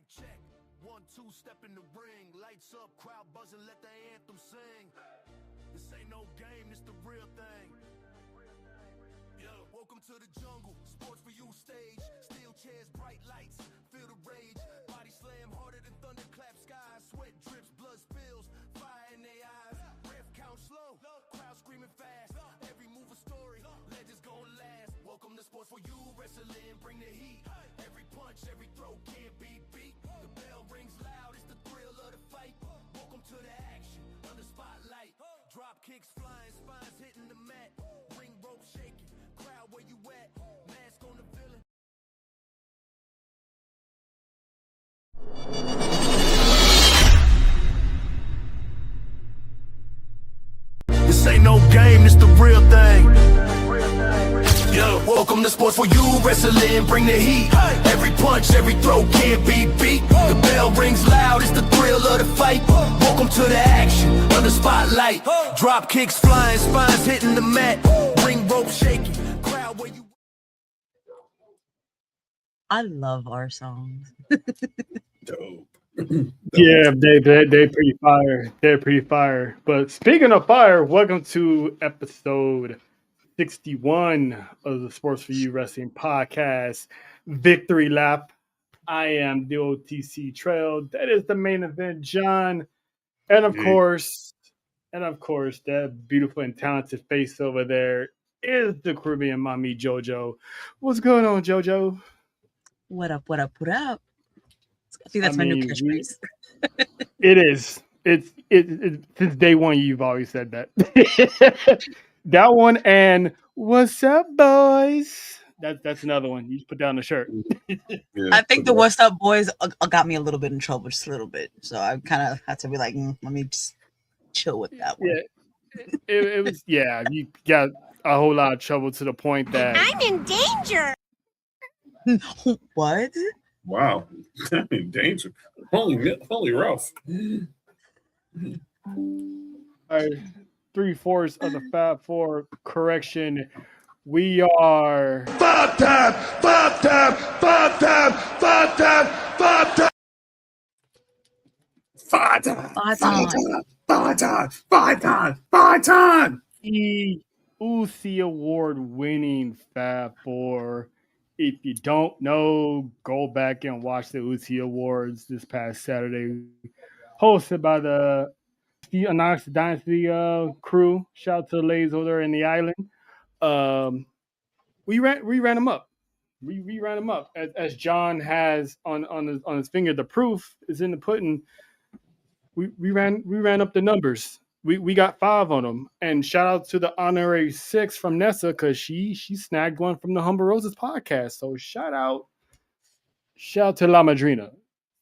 check. 1, 2, step in the ring. Lights up, crowd buzzing, let the anthem sing. This ain't no game, this the real thing. Yo, welcome to the jungle, sports for you stage. Steel chairs, bright lights, feel the rage. Body slam harder than thunderclap skies. Sweat drips, blood spills, fire in their eyes. Ref count slow, crowd screaming fast. Every move a story, legends gon' last. Welcome to sports for you wrestling, bring the heat. Every punch, every throw can't be beat. The bell rings loud, it's the thrill of the fight. Welcome to the action, under spotlight. Drop kicks flying, spines hitting the mat. Ring rope shaking, crowd where you at? Mask on the villain. This ain't no game, it's the real thing. Yo, welcome to sports for you wrestling, bring the heat. Every punch, every throw can't be beat. The bell rings loud, it's the thrill of the fight. Welcome to the action, under spotlight. Drop kicks flying, spines hitting the mat. Ring rope shaking, crowd where you. I love our songs. Dope. Yeah, they pretty fire. They're pretty fire. But speaking of fire, welcome to episode 61 of the Sports for You Wrestling Podcast Victory Lap. I am the OTC Trail. That is the main event, John. And of course, that beautiful and talented face over there is the Caribbean mommy, JoJo. What's going on, JoJo? What up? I think that's my new catchphrase. It is. It's since day one. You've always said that. That one and what's up, boys? That's another one. You just put down the shirt. Yeah, I think the What's Up Boys got me a little bit in trouble, just a little bit. So I kind of had to be like, let me just chill with that one. Yeah, it was. Yeah, you got a whole lot of trouble to the point that I'm in danger. What? Wow. I'm in danger. Holy Ralph. All right, 3/4 of the Fab Four. Correction. We are Five time. the ucey Award winning Fab Four. If you don't know, go back and watch the ucey Awards this past Saturday, hosted by the Anonymous Dynasty crew. Shout out to the ladies over there in the island. We ran them up. We ran them up as John has on his finger. The proof is in the pudding. We ran up the numbers. We got 5 on them. And shout out to the honorary 6 from Nessa because she snagged one from the Humble Roses podcast. So shout out to La Madrina.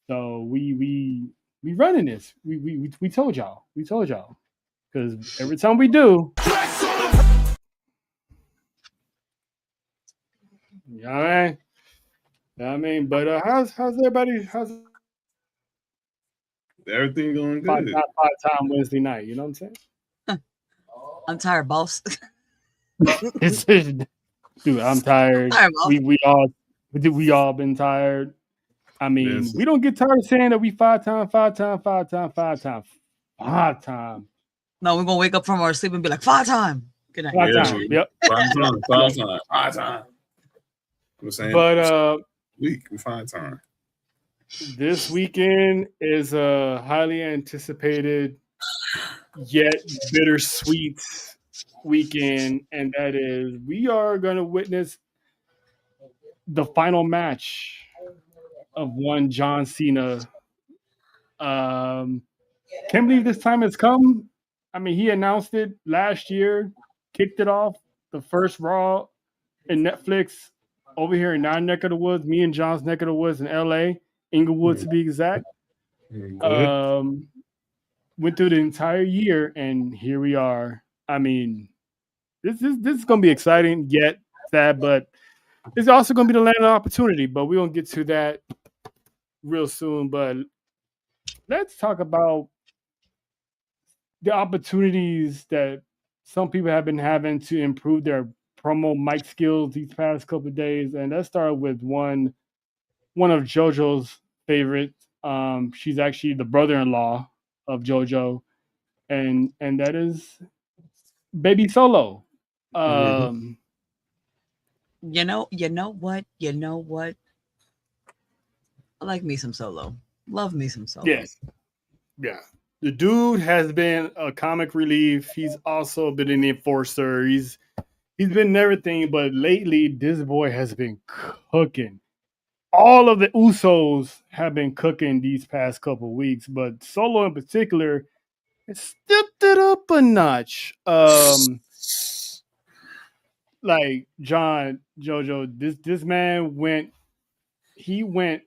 So we running this. We told y'all. Because every time we do, you know what I mean? But how's everybody? How's Everything going five good. time Wednesday night? You know what I'm saying? I'm tired, boss. Dude, I'm tired. Tired, boss. We all been tired. I mean, Yes. we don't get tired of saying that we 5 time. No, we're gonna wake up from our sleep and be like 5 time. Good night. 5 time. Yep. 5 time. I'm saying, But we find time. this weekend is a highly anticipated yet bittersweet weekend, and that is we are going to witness the final match of one John Cena. Can't believe this time has come. I mean, he announced it last year, kicked it off the first Raw in Netflix over here in our neck of the woods, me and John's neck of the woods in LA, Inglewood to be exact. Went through the entire year, and here we are. I mean, this is going to be exciting, yet sad, but it's also going to be the land of opportunity. But we're going to get to that real soon. But let's talk about the opportunities that some people have been having to improve their promo mic skills these past couple of days. And let's start with one of JoJo's favorite. She's actually the brother-in-law of JoJo, and that is Baby Solo. You know what? I like me some Solo. Love me some Solo. Yes, yeah. The dude has been a comic relief. He's also been an enforcer. He's been everything, but lately this boy has been cooking. All of the Usos have been cooking these past couple weeks, but Solo in particular has stepped it up a notch. Like John JoJo, this man went. He went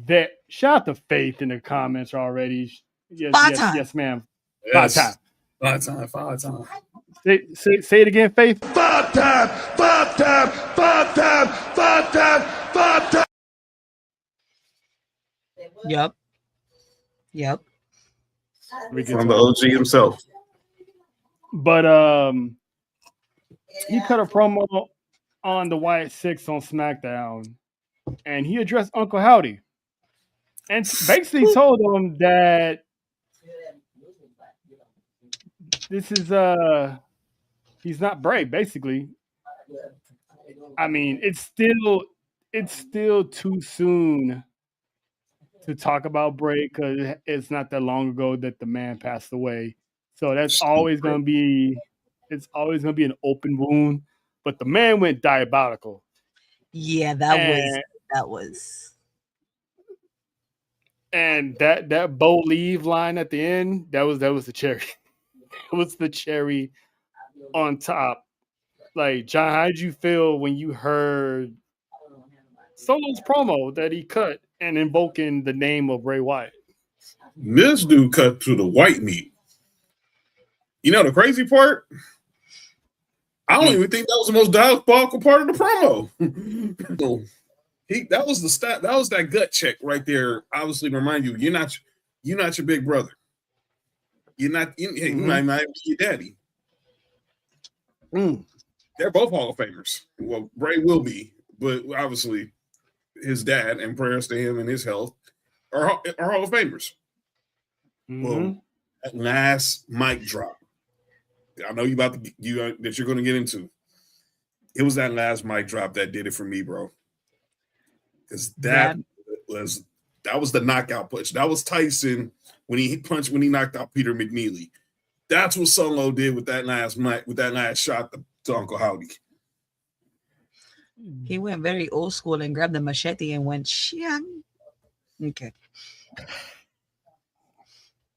that. Shout out to Faith in the comments already. Yes, Five yes, times. yes, ma'am. Five Yes. times. 5 times. 5 times. Say it again, Faith. 5 times, 5 times, 5 times, 5 times, 5 times. Yep. From the OG himself. But he cut a promo on the Wyatt Six on SmackDown, and he addressed Uncle Howdy, and basically told him that this is he's not Bray. Basically, I mean, it's still too soon to talk about Bray because it's not that long ago that the man passed away. So that's always gonna be an open wound. But the man went diabolical. Yeah, that was. And that Bo leave line at the end, that was the cherry. It was the cherry on top. Like, John, how did you feel when you heard Solo's promo that he cut and invoking the name of Bray Wyatt? This dude cut to the white meat. You know the crazy part? I don't even think that was the most diabolical part of the promo. That was that gut check right there. Obviously, remind you, you're not your big brother. You might not be your daddy. They're both Hall of Famers. Well, Bray will be, but obviously his dad, and prayers to him and his health, are Hall of Famers. Well, that last mic drop, I know that you're going to get into. It was that last mic drop that did it for me, bro. Because that was the knockout punch. That was Tyson when he knocked out Peter McNeely. That's what Solo did with that last shot to Uncle Howdy. He went very old school and grabbed the machete and went, "Shia." Okay.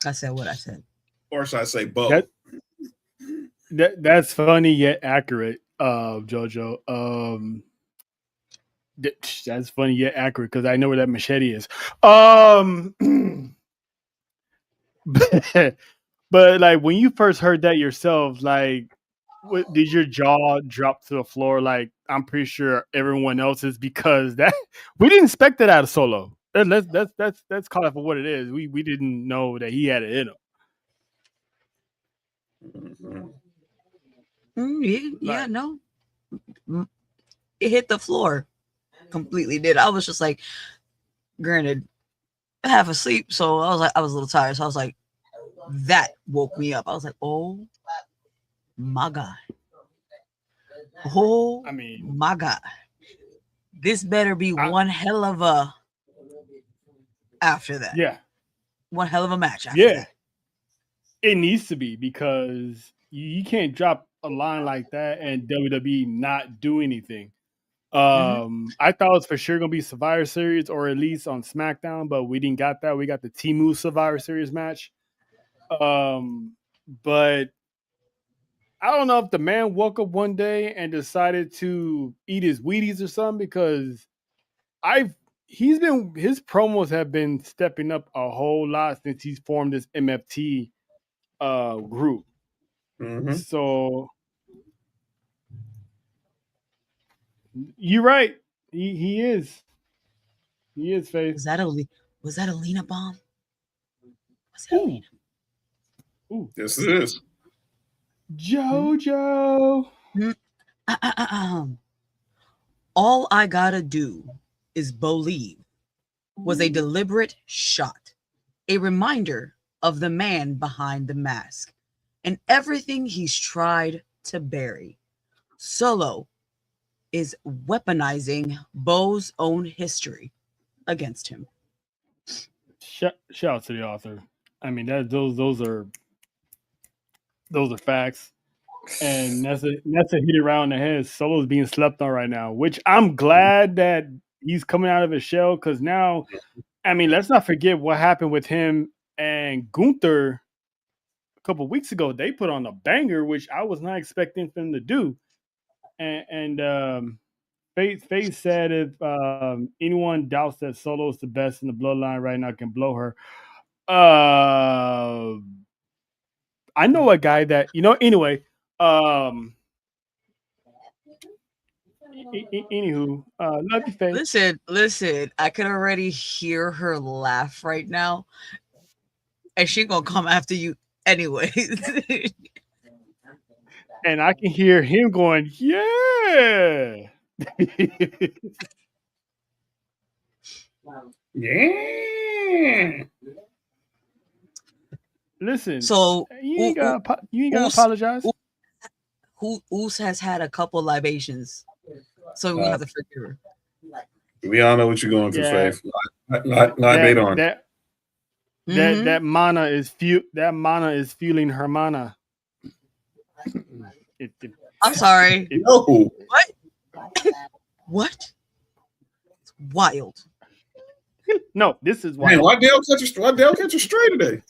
I said what I said. Or should I say Bo? That's funny yet accurate, JoJo. That's funny yet accurate because I know where that machete is. But like when you first heard that yourself, like, did your jaw drop to the floor? Like, I'm pretty sure everyone else's, because that we didn't expect that out of Solo. Let's call it for what it is. We didn't know that he had it in him. Yeah, no. It hit the floor. Completely did. I was just like, granted, half asleep, so I was a little tired. So I was like, that woke me up. I was like, oh my God. Oh, my God. This better be one hell of a after that. Yeah. One hell of a match after that. It needs to be, because you can't drop a line like that and WWE not do anything. I thought it was for sure going to be Survivor Series, or at least on SmackDown, but we didn't got that. We got the Temu Survivor Series match. But I don't know if the man woke up one day and decided to eat his Wheaties or something, because his promos have been stepping up a whole lot since he's formed this MFT group. So you're right. He is. He is, Faith. Was that a Lena bomb? Was that Lena? Ooh. Yes, it is. JoJo. All I gotta do is believe was a deliberate shot, a reminder of the man behind the mask and everything he's tried to bury. Solo is weaponizing Bo's own history against him. Shout out to the author. I mean, those are facts. And that's a hit around the head. Solo's being slept on right now, which I'm glad that he's coming out of his shell, because now, I mean, let's not forget what happened with him and Gunther a couple weeks ago. They put on a banger, which I was not expecting them to do. And Faith said if anyone doubts that Solo is the best in the bloodline right now, can blow her. I know a guy that, anyway. Anywho, love you, Faith. Listen, I can already hear her laugh right now, and she gonna come after you anyway. And I can hear him going, yeah. Yeah. Listen, so you ain't gotta apologize. Oos has had a couple libations, so we have to forgive her. We all know what you're going through, Faith. Libate on. That mana is fueling her mana. I'm sorry. No. What? It's wild. No, this is wild. Man, why Dale catch a stray today?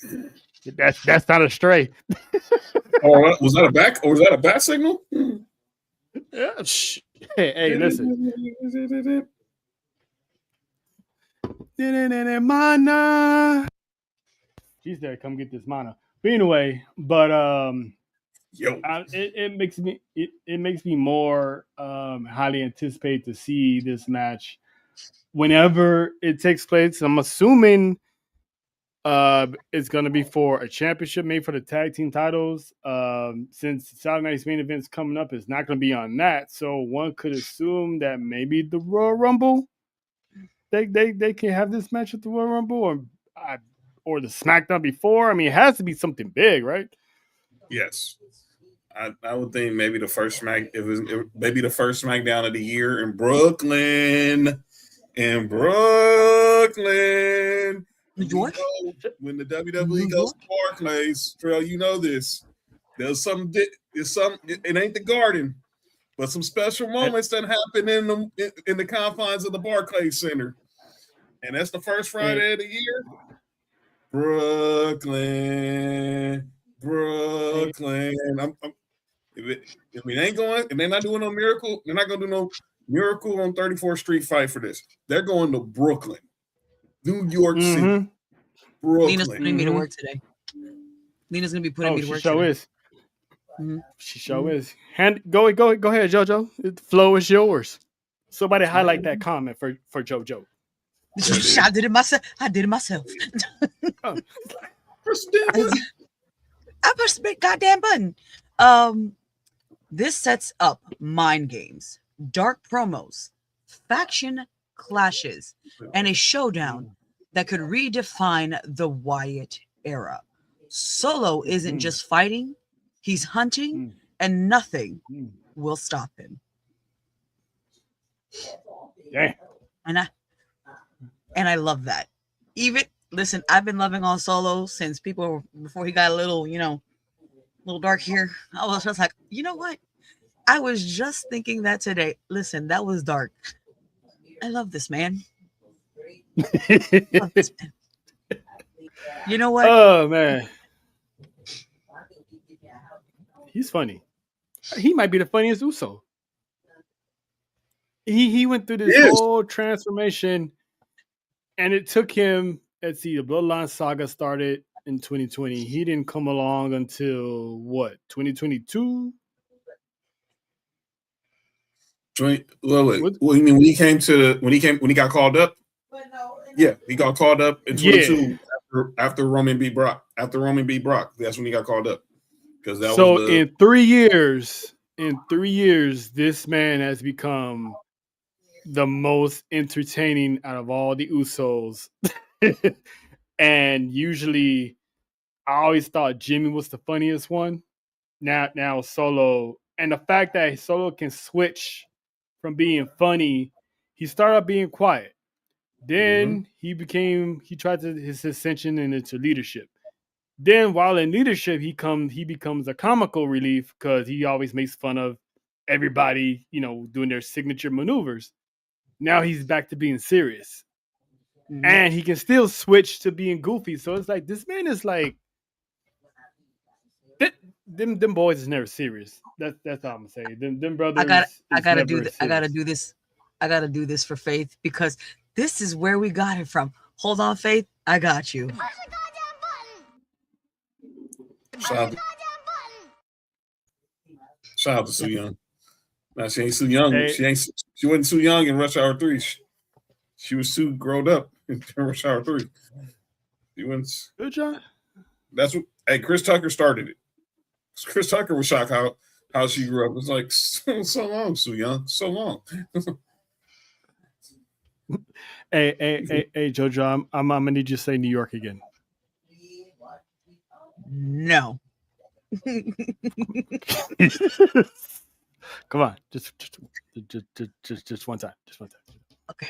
That's not a stray. Oh, was that a back? Or was that a bat signal? Yeah. Hey, listen. Mana. She said, "Come get this mana." But anyway, it makes me more highly anticipated to see this match whenever it takes place. I'm assuming it's going to be for a championship, made for the tag team titles. Since Saturday Night's main event's coming up, it's not going to be on that. So one could assume that maybe the Royal Rumble, they can have this match at the Royal Rumble, or the SmackDown before. I mean, it has to be something big, right? Yes. I would think maybe the first maybe the first SmackDown of the year in Brooklyn. New York? When the WWE goes to Barclays, Trail, you know this. There's some. It ain't the Garden, but some special moments that happen in the confines of the Barclays Center, and that's the first Friday of the year. Brooklyn. If it ain't going, and they're not doing no miracle, they're not gonna do no Miracle on 34th Street fight for this. They're going to Brooklyn, New York City. Brooklyn. Lena's putting me to work today. Lena's gonna be putting me to work. She sure today. is. She sure is. Go ahead, JoJo. The flow is yours. Somebody highlight that comment for JoJo. I did it myself. I pressed the goddamn button. This sets up mind games, dark promos, faction clashes, and a showdown that could redefine the Wyatt era. Solo isn't just fighting, he's hunting, and nothing will stop him. Yeah. And I love that. Listen, I've been loving on Solo since before he got a little, little dark here. I was just like, you know what? I was just thinking that today. Listen, that was dark. I love this man. You know what? Oh, man. He's funny. He might be the funniest Uso. He went through this whole transformation, and it took him, let's see, the Bloodline saga started in 2020. He didn't come along until what, 2022? Wait. Well, you mean when he got called up? Yeah, he got called up in 22 after Roman beat Brock. After Roman beat Brock, that's when he got called up. Because that was in 3 years, this man has become the most entertaining out of all the Usos. And usually I always thought Jimmy was the funniest one. Now Solo, and the fact that Solo can switch from being funny, he started out being quiet. Then he tried his ascension into leadership. Then while in leadership, he becomes a comical relief because he always makes fun of everybody, doing their signature maneuvers. Now he's back to being serious. Mm-hmm. And he can still switch to being goofy. So it's like this man is like them boys is never serious. That's all I'm gonna say. Them brothers. I gotta do this for Faith because this is where we got it from. Hold on, Faith. I got you. Shout out to Soo Young. Now she ain't Soo Young. Hey. She wasn't Soo Young in Rush Hour 3. She was Sue grown up in Rush Hour 3. She went. Good job. That's what. Hey, Chris Tucker started it. Chris Tucker was shocked how she grew up. It's like so long, Soo Young, so long. Hey, JoJo, I'm gonna need you to say New York again. No. Come on, just one time, Okay.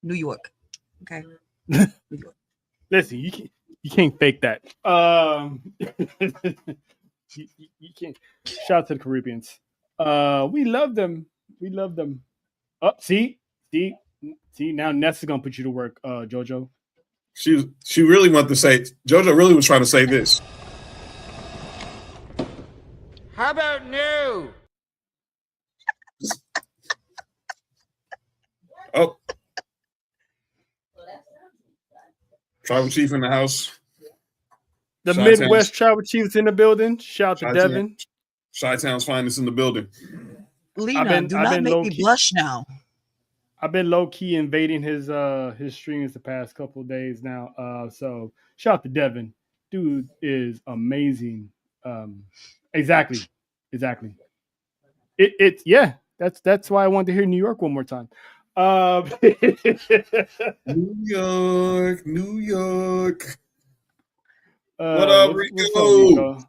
New York. Okay. New York. Listen, you can't fake that. You can't. Shout out to the Caribbeans. We love them. Oh, see. Now Ness is gonna put you to work, JoJo. She really wanted to say. JoJo really was trying to say this. How about new? Oh, Tribal Chief in the house. The Midwest Tribal Chief's in the building. Shout out to Devin. Chi-Town's finest in the building. Lena, do not make me blush now. I've been low key invading his streams the past couple of days now. So shout out to Devin. Dude is amazing. Exactly. It's yeah. That's why I wanted to hear New York one more time. New York. What up, Rico?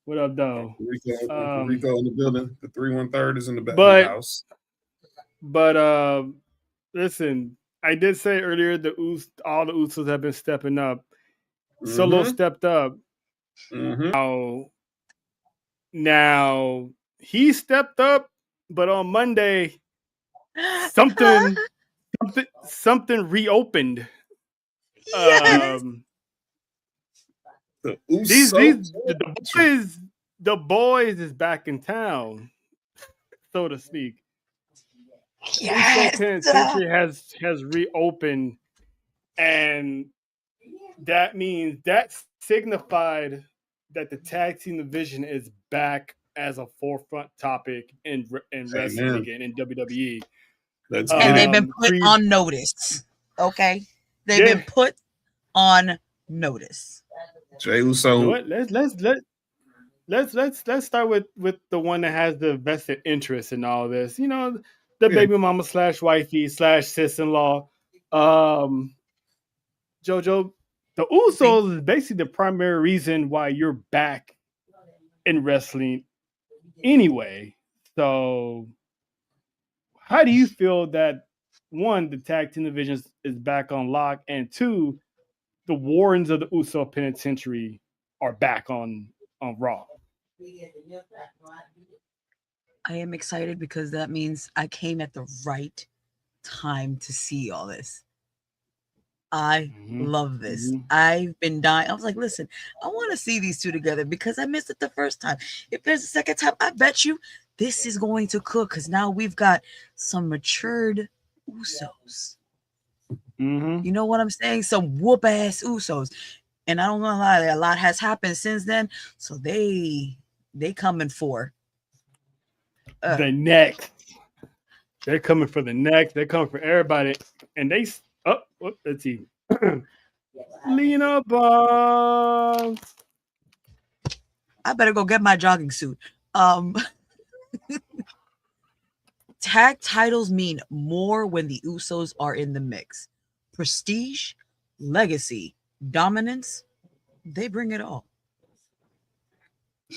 What up, though? Rico in the building. The 313 is in the back of the house. But listen, I did say earlier all the Usos have been stepping up. Mm-hmm. Solo stepped up. Mm-hmm. Now he stepped up, but on Monday something reopened. Yes. The boys is back in town, so to speak. Yes. Penitentiary has reopened, and that means that signified that the tag team division is back as a forefront topic in wrestling again in WWE. And they've been put on notice. Okay, they've been put on notice. Jey Uso. You know let's start with the one that has the vested interest in all this. You know, the baby mama / wifey / sis-in-law. JoJo, the Usos is basically the primary reason why you're back in wrestling anyway. So how do you feel that, one, the tag team division is back on lock, and two, the Wardens of the Uso Penitentiary are back on Raw? I am excited because that means I came at the right time to see all this. I love this. I've been dying. I was like, listen, I want to see these two together because I missed it the first time. If there's a second time, I bet you this is going to cook because now we've got some matured Usos. You know what I'm saying? Some whoop-ass Usos. And I don't gonna lie, a lot has happened since then. So they coming for the next. They're coming for the next. They're coming for everybody. And let's see. Lena Bombs. I better go get my jogging suit. Tag titles mean more when the Usos are in the mix. Prestige, legacy, dominance, they bring it all.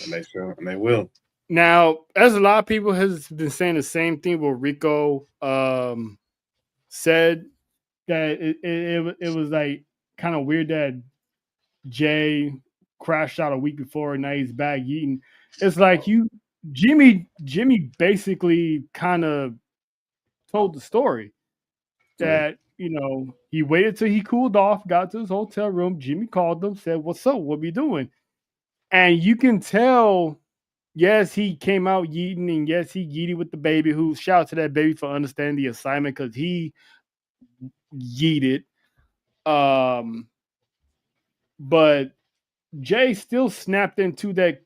And they shall, and they will. Now, as a lot of people has been saying the same thing, what Rico said, that it was like kind of weird that Jay crashed out a week before and now he's back eating. It's like Jimmy basically kind of told the story that, he waited till he cooled off, got to his hotel room. Jimmy called him, said, "What's up? What we doing?" And you can tell, yes, he came out yeeting, and yes, he yeeted with the baby, who shout out to that baby for understanding the assignment because he yeeted. But Jay still snapped into that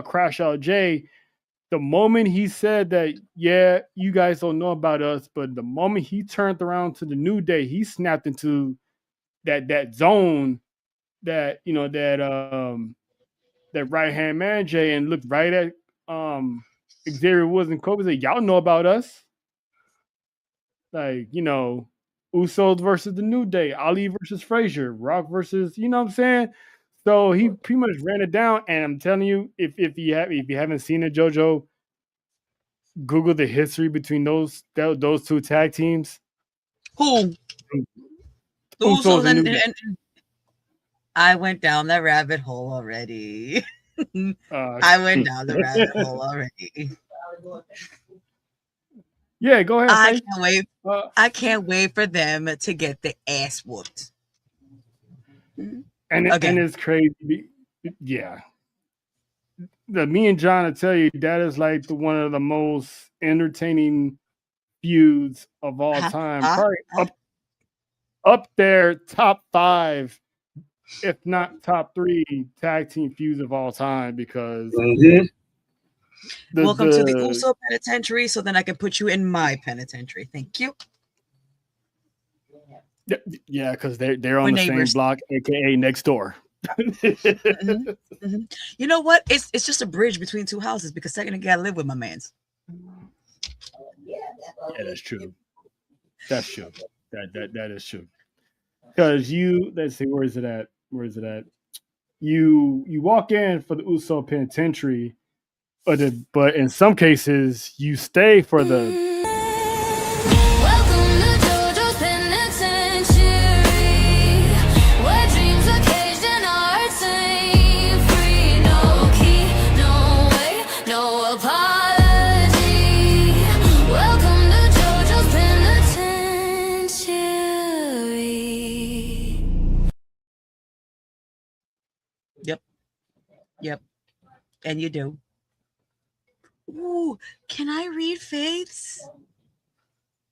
crash out. Jay, the moment he said that, yeah, you guys don't know about us, but the moment he turned around to the New Day, he snapped into that zone that that right hand man Jay, and looked right at Xavier Woods and Kobe, said, "Y'all know about us." Like, Usos versus the New Day, Ali versus Frazier, Rock versus, you know what I'm saying? So he pretty much ran it down. And I'm telling you, if you haven't seen it, JoJo, Google the history between those two tag teams. Who? The Usos and I went down that rabbit hole already. I went down the rabbit hole already. Yeah, go ahead. I can't wait. I can't wait for them to get the ass whooped. And it's crazy. Yeah. Me and John, I tell you, that is like one of the most entertaining feuds of all time. Probably up there, top 5, if not top 3 tag team feuds of all time, because welcome to the Uso penitentiary, so then I can put you in my penitentiary. Thank you. Yeah, because they're on the neighbors. Same block, aka next door. You know what? It's just a bridge between two houses, because second I gotta live with my mans. Yeah, that's true. That's true. That is true. Because let's see, where is it at? You walk in for the Uso penitentiary, but in some cases you stay for the. Welcome to JoJo's penitentiary, where dreams are caged and hearts ain't free. No key, no way, no apology. Welcome to JoJo's penitentiary. Yep. And you do. Ooh, can I read Faith's?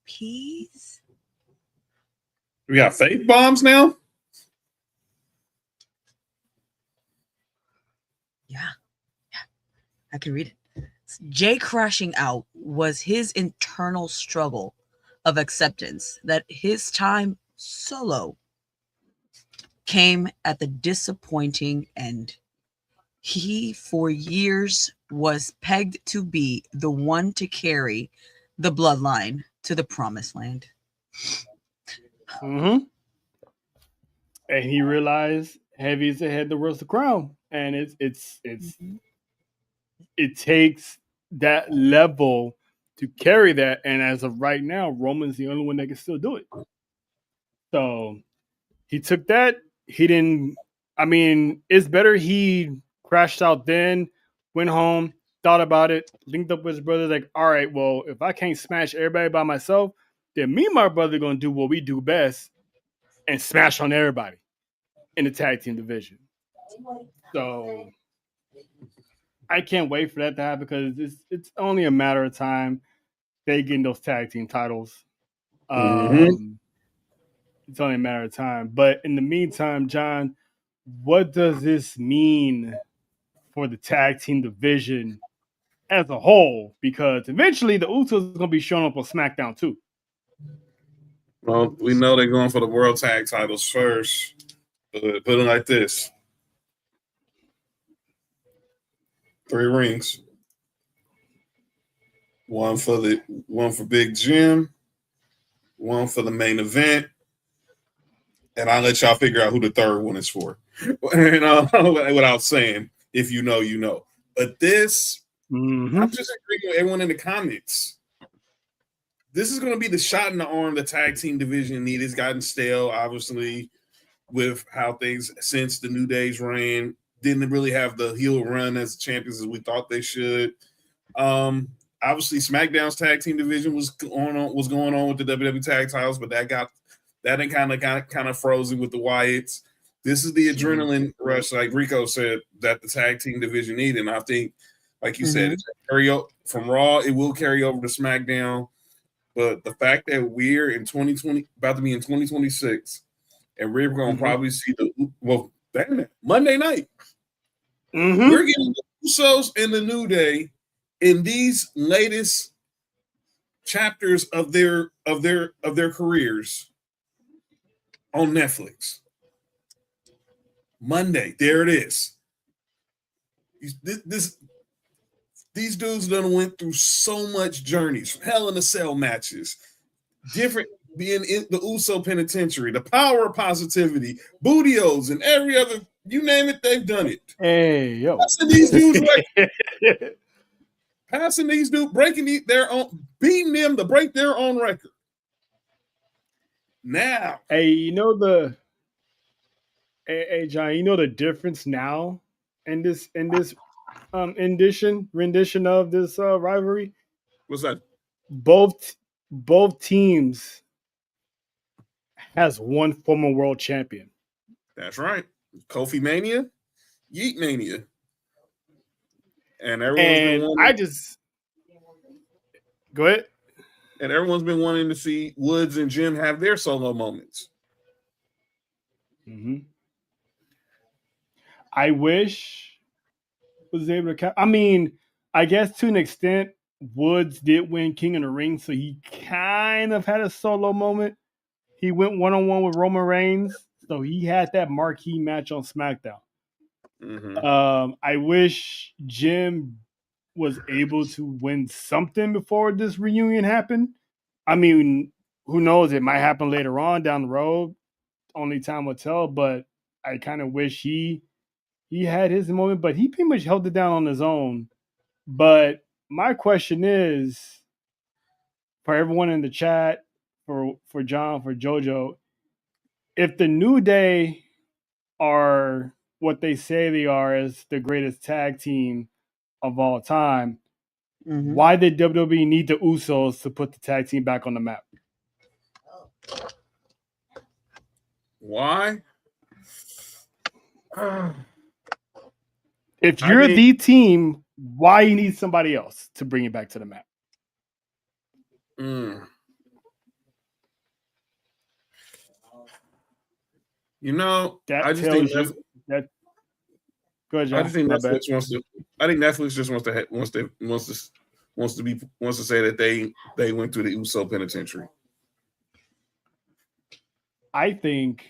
Please? We got faith bombs now? Yeah. I can read it. Jay crashing out was his internal struggle of acceptance that his time solo came at the disappointing end. He, for years, was pegged to be the one to carry the bloodline to the promised land. And he realized heavy's ahead that wears the crown, and it takes that level to carry that. And as of right now, Roman's the only one that can still do it. So he took that. He didn't. I mean, it's better he crashed out then, went home, thought about it, linked up with his brother, like, all right, well, if I can't smash everybody by myself, then me and my brother are going to do what we do best and smash on everybody in the tag team division. So I can't wait for that to happen, because it's only a matter of time they getting those tag team titles. It's only a matter of time. But in the meantime, John, what does this mean for the tag team division as a whole? Because eventually the Usos are going to be showing up on SmackDown too. Well, we know they're going for the world tag titles first. But put it like this: 3 rings. one for Big Jim, one for the main event, and I'll let y'all figure out who the third one is for. And without saying, if you know, you know. But this, I'm just agreeing with everyone in the comments. This is going to be the shot in the arm the tag team division needed. It's gotten stale, obviously, with how things since the New Day's reign didn't really have the heel run as champions as we thought they should. Obviously, SmackDown's tag team division was going on with the WWE tag titles, but that kind of frozen with the Wyatts. This is the adrenaline rush, like Rico said, that the tag team division needed. And I think, like you said, it's from Raw, it will carry over to SmackDown. But the fact that we're in 2020, about to be in 2026, and we're going to probably see Monday night. We're getting the Usos and the New Day in these latest chapters of their careers on Netflix. Monday, there it is. These dudes done went through so much journeys, from Hell in a Cell matches, different being in the Uso penitentiary, the power of positivity, Bootios, and every other, you name it, they've done it. Hey, yo. Passing these dudes breaking their own, beating them to break their own record. Now, hey, John, you know the difference now in this rendition of this rivalry? what's that? Both teams has one former world champion. That's right. Kofi Mania, Yeet Mania. And everyone's go ahead. And everyone's been wanting to see Woods and Jim have their solo moments. I wish was able to. I mean, I guess to an extent, Woods did win King of the Ring, so he kind of had a solo moment. He went one-on-one with Roman Reigns, so he had that marquee match on SmackDown. I wish Jim was able to win something before this reunion happened. I mean, who knows? It might happen later on down the road. Only time will tell, but I kind of wish he had his moment, but he pretty much held it down on his own. But my question is, for everyone in the chat, for John, for JoJo, if the New Day are what they say they are as the greatest tag team of all time, why did WWE need the Usos to put the tag team back on the map? Why? If you're the team, why you need somebody else to bring it back to the map? You know, that I just think that. Go ahead, John. I just think Netflix wants to. I think Netflix just wants to say that they went through the Uso penitentiary. I think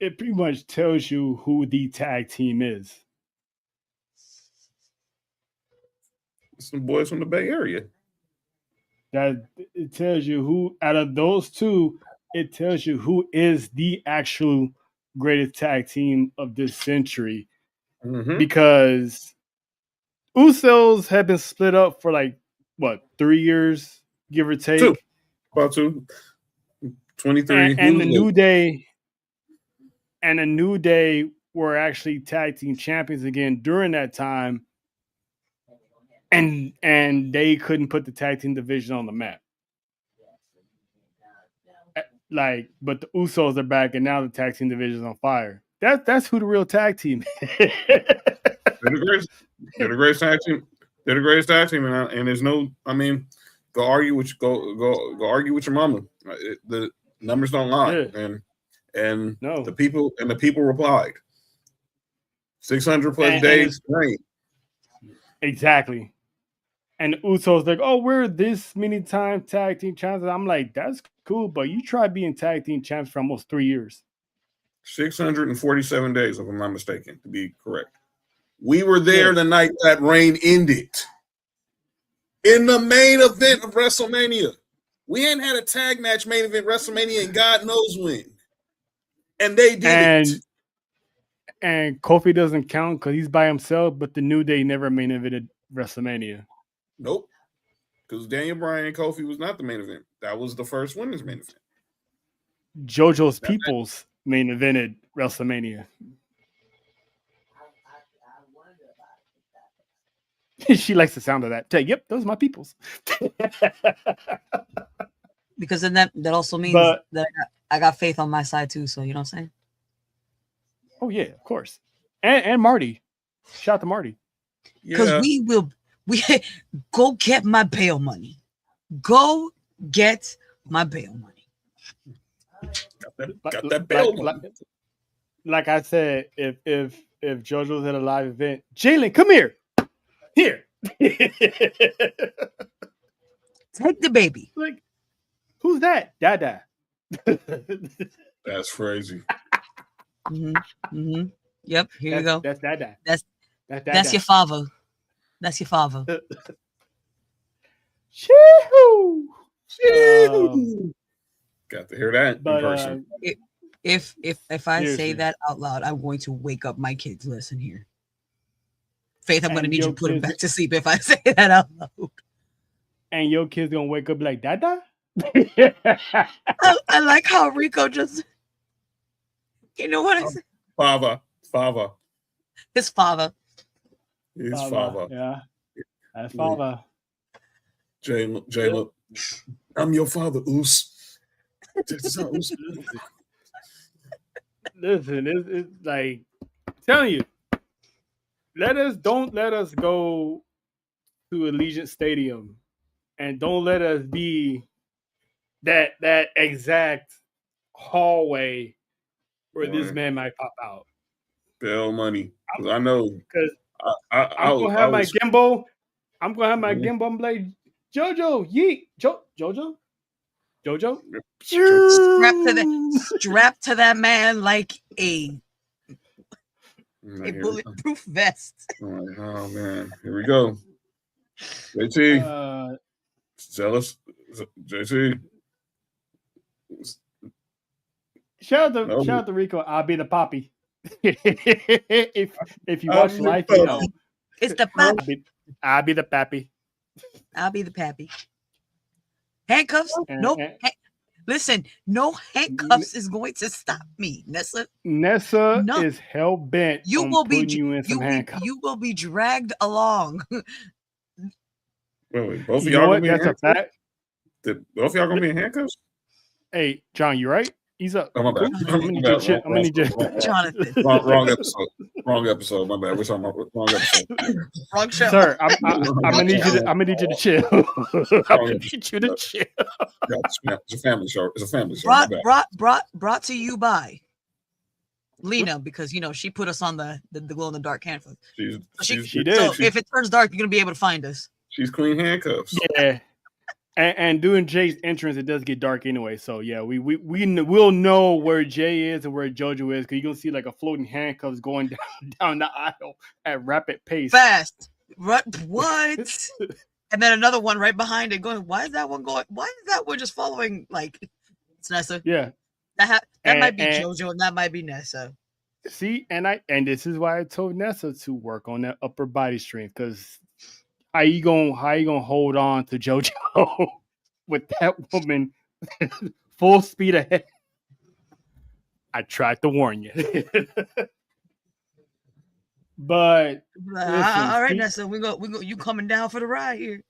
it pretty much tells you who the tag team is. Some boys from the Bay Area. That it tells you who, out of those two, it tells you who is the actual greatest tag team of this century. Because Usos have been split up for 3 years, give or take. About 23. And the New Day were actually tag team champions again during that time. And they couldn't put the tag team division on the map. But the Usos are back, and now the tag team division is on fire. That's who the real tag team is. They're the greatest tag team. They're the greatest tag team, and there's no. I mean, go argue with argue with your mama. The numbers don't lie, and the people replied. 600 plus days, great. Exactly. And the Usos like, oh, we're this many times tag team champions. I'm like, that's cool, but you tried being tag team champs for almost 3 years. 647 days, if I'm not mistaken, to be correct. We were there the night that reign ended. in the main event of WrestleMania. We ain't had a tag match main event WrestleMania and God knows when. And they did it. And Kofi doesn't count because he's by himself, but the New Day never main evented WrestleMania. Nope. Because Daniel Bryan and Kofi was not the main event. That was the first women's main event. JoJo's People's main evented WrestleMania. She likes the sound of that. Yep, those are my peoples. Because then that also means that I got faith on my side too. So you know what I'm saying? Oh yeah, of course. And Marty. Shout out to Marty. Because we go get my bail money. Go get my bail money. Got that bail money. Like I said, if JoJo's at a live event, Jalen, come here. Here. Take the baby. Like, who's that? Dada. That's crazy. Yep, here you go. That's Dada. That's your father. That's your father. Shoo! Got to hear that in person. If I seriously. say that out loud, I'm going to wake up my kids. Listen here. Faith, I'm going to need you to put him back to sleep if I say that out loud. And your kid's going to wake up like, Dada? I like how Rico just... You know what I said? Father. His father. His father. Yeah. That's father. Jayla, I'm your father, Oos. Listen, it's like, I'm telling you, don't let us go to Allegiant Stadium, and don't let us be that exact hallway where this man might pop out. Bail money, because I know. Because I'm gonna have my gimbal. I'm gonna have my gimbal. I'm like, JoJo, yeet, JoJo. Strapped to that man like a bulletproof vest. Oh man, here we go. JT, jealous. JT. Shout out to Rico. I'll be the poppy. if you watch live, you know. It's the pappy. I'll be the pappy. I'll be the pappy. Handcuffs? Listen, no handcuffs is going to stop me, Nessa. Nessa is hell bent. You will handcuffs. You will be dragged along. Wait, both of y'all gonna be in handcuffs? Both of y'all gonna be in handcuffs? Hey, John, you right? He's up. Oh, my bad. I'm gonna need you. Jonathan. Wrong episode. Wrong episode. My bad. We're talking about wrong episode. Wrong show. Sir, I'm gonna need you to chill. I'm gonna need you to chill. It's a family show. It's a family show. Brought to you by Lena, because she put us on the glow in the dark handcuffs. She did. So if it turns dark, you're gonna be able to find us. She's clean handcuffs. Yeah. And doing Jay's entrance, it does get dark anyway. So yeah, we'll know where Jay is and where JoJo is, because you're gonna see like a floating handcuffs going down the aisle at rapid pace. Fast. What? And then another one right behind it going. Why is that one going? Why is that one just following? Like, it's Nessa. Yeah. That might be JoJo and that might be Nessa. See, and this is why I told Nessa to work on that upper body strength, because how you gonna hold on to JoJo with that woman full speed ahead? I tried to warn you. But listen, all right, Nessa, we go. You coming down for the ride here?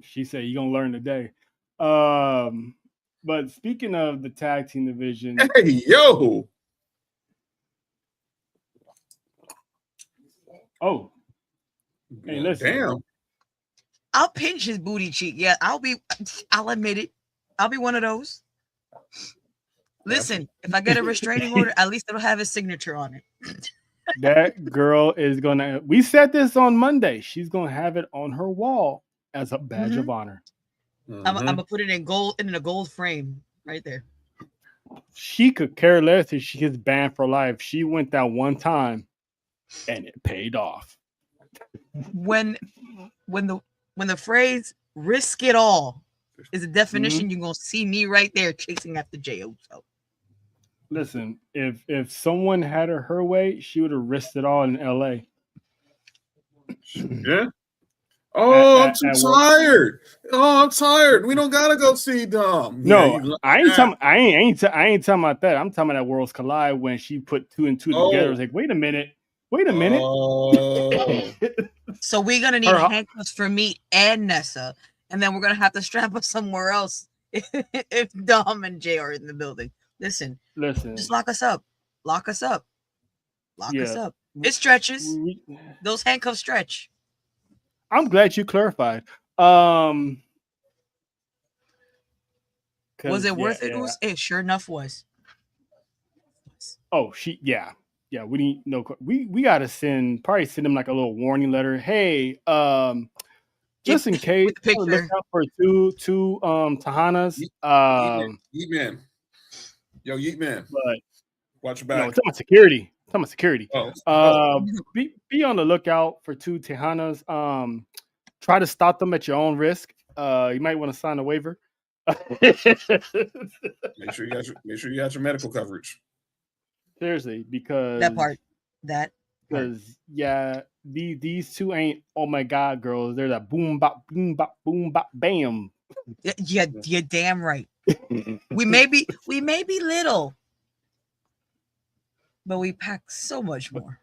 She said you're gonna learn today. But speaking of the tag team division, hey yo. Oh. Hey, listen. Damn. I'll pinch his booty cheek. Yeah, I'll admit it. I'll be one of those. Listen, if I get a restraining order, at least it'll have his signature on it. That girl is gonna. We said this on Monday. She's gonna have it on her wall as a badge of honor. I'm gonna put it in gold, in a gold frame right there. She could care less if she gets banned for life. She went that one time, and it paid off. When the when the phrase "risk it all" is a definition, you're gonna see me right there chasing after Jey Uso. Listen, if someone had her way, she would have risked it all in L.A. Yeah. Oh, I'm too at work. tired. Oh, I'm tired. We don't gotta go see Dom. No, I ain't talking about that. I'm talking about that Worlds Collide when she put 2 and 2 together. It's like, wait a minute. Oh. So we're gonna need handcuffs for me and Nessa, and then we're gonna have to strap us somewhere else if Dom and Jay are in the building. Listen, just lock us up. Lock us up. It stretches. Those handcuffs stretch. I'm glad you clarified. Was it worth it? Yeah. It sure enough was. Oh, yeah. We need we gotta send them like a little warning letter. Hey, just in case, look out for two Tejanas. Yeet man. Yo, Yeet man. But watch your back. No, it's on security. Be on the lookout for 2 Tejanas. Try to stop them at your own risk. You might want to sign a waiver. Make sure you got your medical coverage. Seriously, because these 2 ain't oh my god girls. They're that boom bop bam. Yeah, you're damn right. we may be little, but we pack so much more.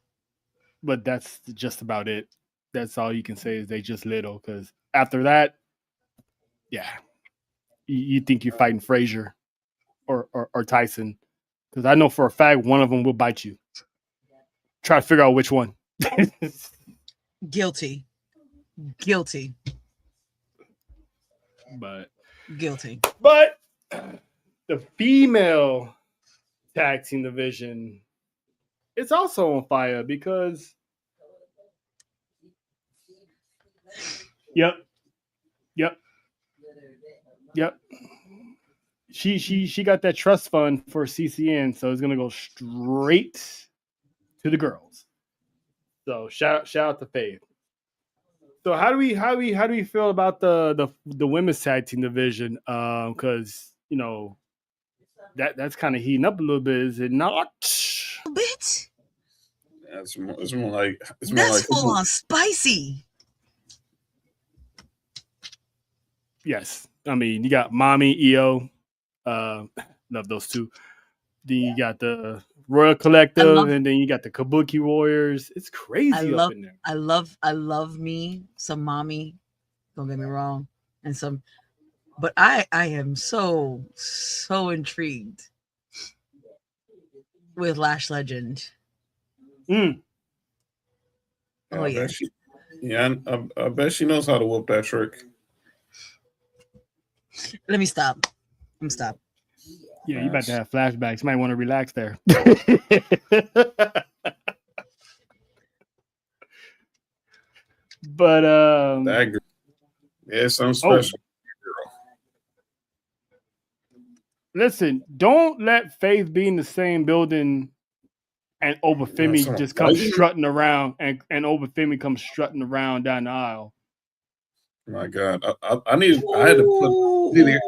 But that's just about it. That's all you can say is they just little, because after that, you think you're fighting Frazier or Tyson, because I know for a fact one of them will bite you. Try to figure out which one. Guilty. But the female tag team division, it's also on fire because Yep. She got that trust fund for CCN, so it's gonna go straight to the girls. So shout out to Faith. So how do we feel about the women's tag team division? Because that's kind of heating up a little bit, is it not? A bit. Yeah, it's more like full on spicy. Yes, I mean you got Mommy, EO, love those 2. Then you got the Royal Collective, and then you got the Kabuki Warriors. It's crazy up in there. I love me some Mommy. Don't get me wrong, and some, but I am so intrigued with Lash Legend. Oh yeah, I bet she knows how to whoop that trick. Let me stop. Stop. Yeah, you about to have flashbacks. You might want to relax there. But that girl. Yeah, something special. Listen, don't let Faith be in the same building and Obafemi just comes strutting around, and Obafemi comes strutting around down the aisle. My God, I had to put the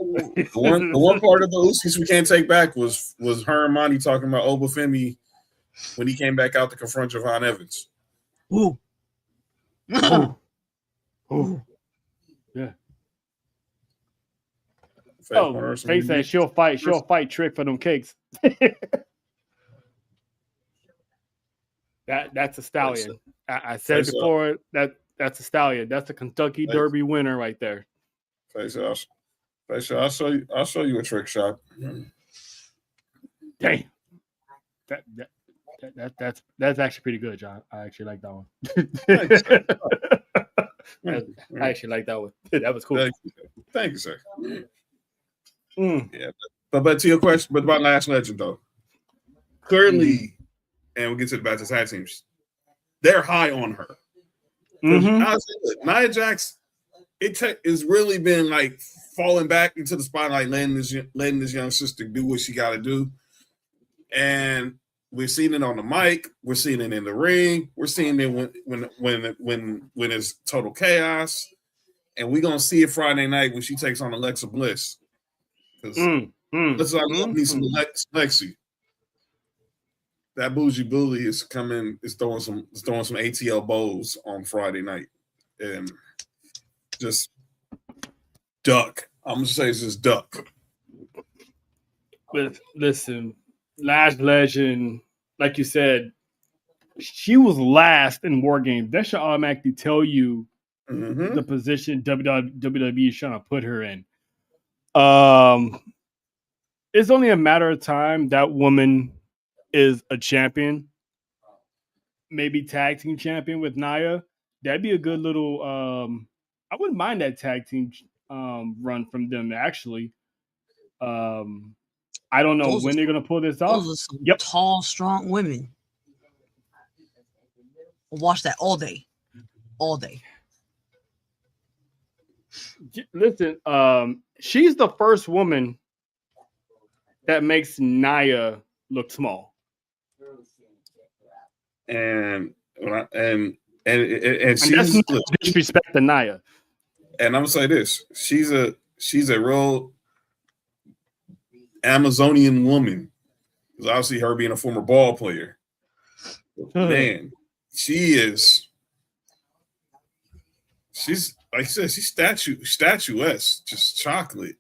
one part of the Usos we can't take back was her and Monty talking about Obafemi when he came back out to confront Javon Evans. Ooh. Yeah. Faith said she'll fight Trick for them cakes. That's a stallion. I said it before, that's a stallion. That's a Kentucky Derby winner right there. I'll show you a trick shot. Dang. That's actually pretty good, John. I actually like that one. I actually like that one. That was cool. Thank you, sir. Yeah, but to your question, but about Lash Legend though, clearly, and we'll get to the back to tag teams. They're high on her. Nia Jax, it's really been like falling back into the spotlight, letting this young sister do what she got to do, and we've seen it on the mic, we're seeing it in the ring, we're seeing it when it's total chaos, And we're gonna see it Friday night when she takes on Alexa Bliss. Because let's love me some Lexi. That bougie bully is coming. Is throwing some ATL bowls on Friday night, and just duck. I'm gonna say it's just duck. But listen, Lash Legend, like you said, she was last in War Games. That should automatically tell you the position WWE is trying to put her in. It's only a matter of time that woman is a champion, maybe tag team champion with Nia. That'd be a good little. I wouldn't mind that tag team run from them. Actually, I don't know when they're gonna pull this off. Those are some tall, strong women. I'll watch that all day, all day. Listen, she's the first woman that makes Nia look small. And she's that's not disrespect to Nia. And I'm gonna say this: she's a real Amazonian woman. Because obviously, her being a former ball player, man, she's like I said, she's statuesque, just chocolate.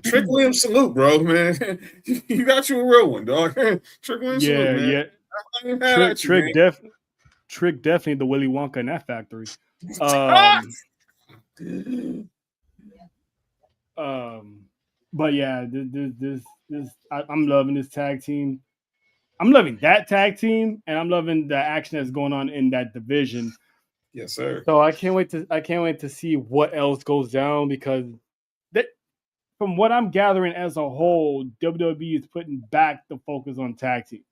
Trick Williams, salute, bro, man. You got you a real one, dog. Trick Williams, salute, man. Yeah. Trick definitely the Willy Wonka in that factory. But yeah, this I'm loving this tag team. I'm loving that tag team, and I'm loving the action that's going on in that division. Yes, sir. So I can't wait to see what else goes down, because from what I'm gathering as a whole, WWE is putting back the focus on tag teams,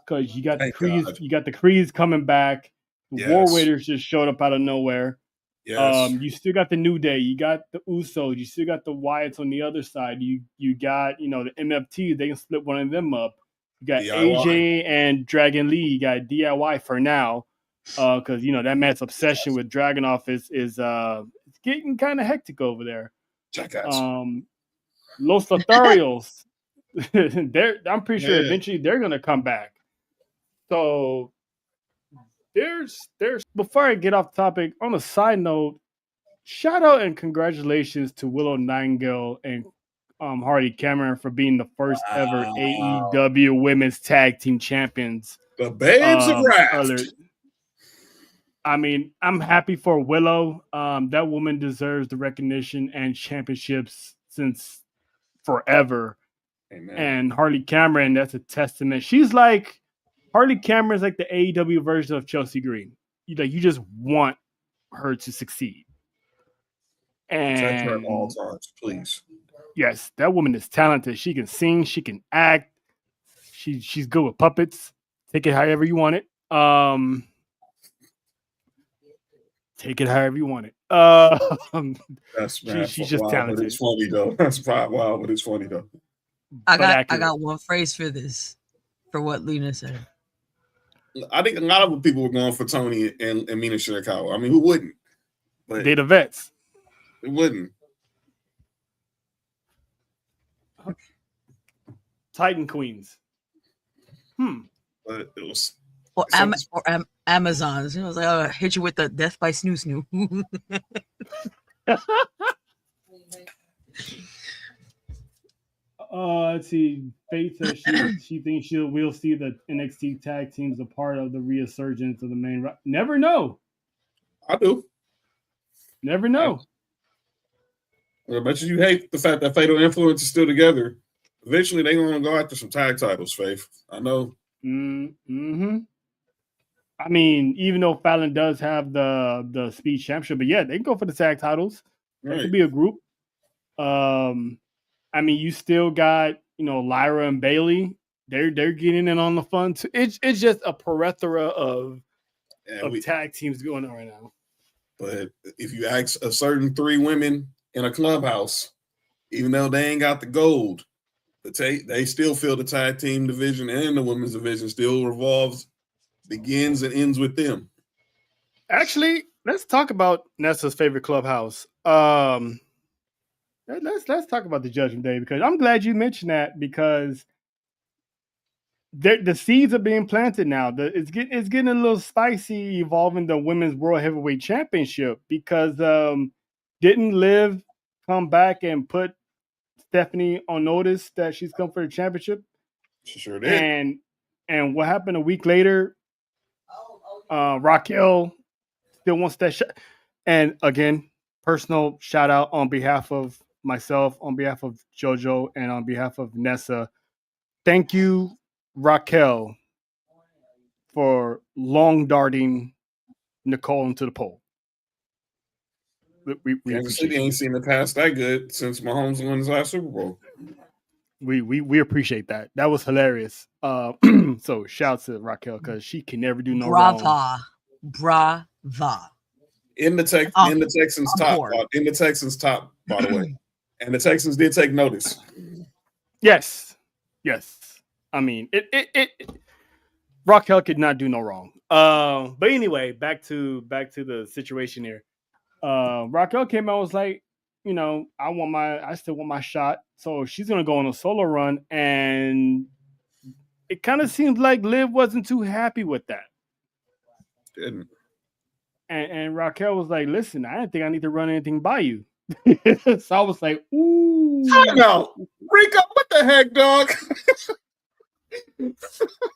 because you got the Creeds coming back. The War Raiders just showed up out of nowhere. Yes. You still got the New Day. You got the Usos. You still got the Wyatts on the other side. You got the MFT. They can split one of them up. You got DIY. AJ and Dragon Lee. You got DIY for now, because that man's obsession with Dragunov is getting kind of hectic over there. Jackass. Los Lotharios. I'm pretty sure eventually they're gonna come back. So there's before I get off topic, on a side note, shout out and congratulations to Willow Nightingale and Hardy Cameron for being the first ever AEW Women's Tag Team Champions. The babes of wrath. I mean, I'm happy for Willow. That woman deserves the recognition and championships since forever. Amen. And Harley Cameron, that's a testament. She's like, Harley Cameron's like the AEW version of Chelsea Green. You just want her to succeed. And protect her at all times, please. Yes, that woman is talented. She can sing, she can act. She's good with puppets. Take it however you want it. Take it however you want it. She's just talented. It's funny though. That's probably wild, but it's funny though. I got one phrase for this, for what Lena said. I think a lot of people were going for Tony and Mina Shirakawa. I mean, who wouldn't? But they the vets. It wouldn't. Titan Queens. But it was. Or Amazons. It was like, oh, hit you with the death by snoo snoo. Let's see. Faith says she thinks we'll see the NXT tag teams a part of the resurgence of the main. Never know. I do. Never know. I bet you hate the fact that Fatal Influence is still together. Eventually, they're going to go after some tag titles, Faith. I know. Mm-hmm. I mean, even though Fallon does have the Speed Championship, but yeah, they can go for the tag titles. Right. That could be a group. I mean, you still got Lyra and Bailey. They're getting in on the fun too. It's just a plethora of tag teams going on right now. But if you ask a certain 3 women in a clubhouse, even though they ain't got the gold, they still feel the tag team division and the women's division still begins and ends with them. Actually, let's talk about Nessa's favorite clubhouse. Let's talk about the Judgment Day, because I'm glad you mentioned that, because the seeds are being planted now. It's getting a little spicy evolving the Women's World Heavyweight Championship, because didn't Liv come back and put Stephanie on notice that she's come for the championship? She sure did. And what happened a week later? Raquel still wants that shot. And again, personal shout out on behalf of myself, on behalf of JoJo, and on behalf of Nessa. Thank you, Raquel, for long darting Nicole into the pole. We Kansas City ain't seen the past that good since Mahomes won his last Super Bowl. We appreciate that. That was hilarious. So shouts to Raquel, because she can never do no wrong. Brava. In the Texans top, by the way. And the Texans did take notice. Yes. I mean, Raquel could not do no wrong. But anyway, back to the situation here. Raquel came out and was like, I still want my shot. So she's gonna go on a solo run, and it kind of seems like Liv wasn't too happy with that. Didn't. And Raquel was like, listen, I didn't think I need to run anything by you. So I was like, ooh. Time out. Rico, what the heck, dog?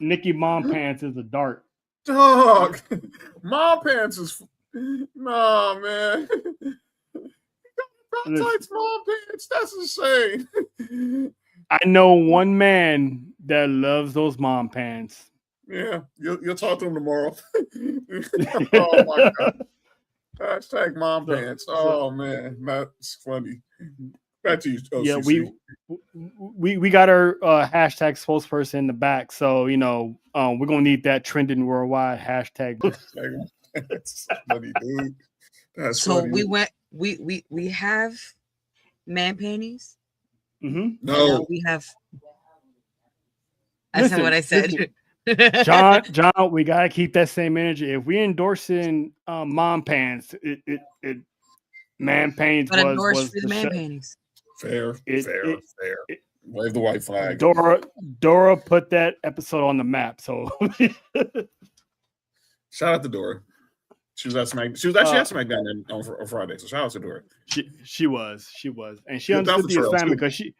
Nikki Mom Pants is a dart. Dog. Mom Pants is... Nah, man. Tights, Mom Pants. That's insane. I know one man that loves those Mom Pants. Yeah, you'll talk to him tomorrow. Oh my God! Hashtag Mom Pants. Oh man, that's funny. Back to you. Yeah, we got our hashtag spokesperson in the back, so we're gonna need that trending worldwide hashtag. That's funny, dude. That's so funny. we have man panties. Mm-hmm. No, we have. I said what I said. John, we gotta keep that same energy. If we endorsing Mom Pants, it man panties was for the man panties. Fair. Wave the white flag. Dora put that episode on the map. So shout out to Dora. She was at SmackDown. She was actually at SmackDown on Friday. So shout out to Dora. She was, and she understood the assignment, because she.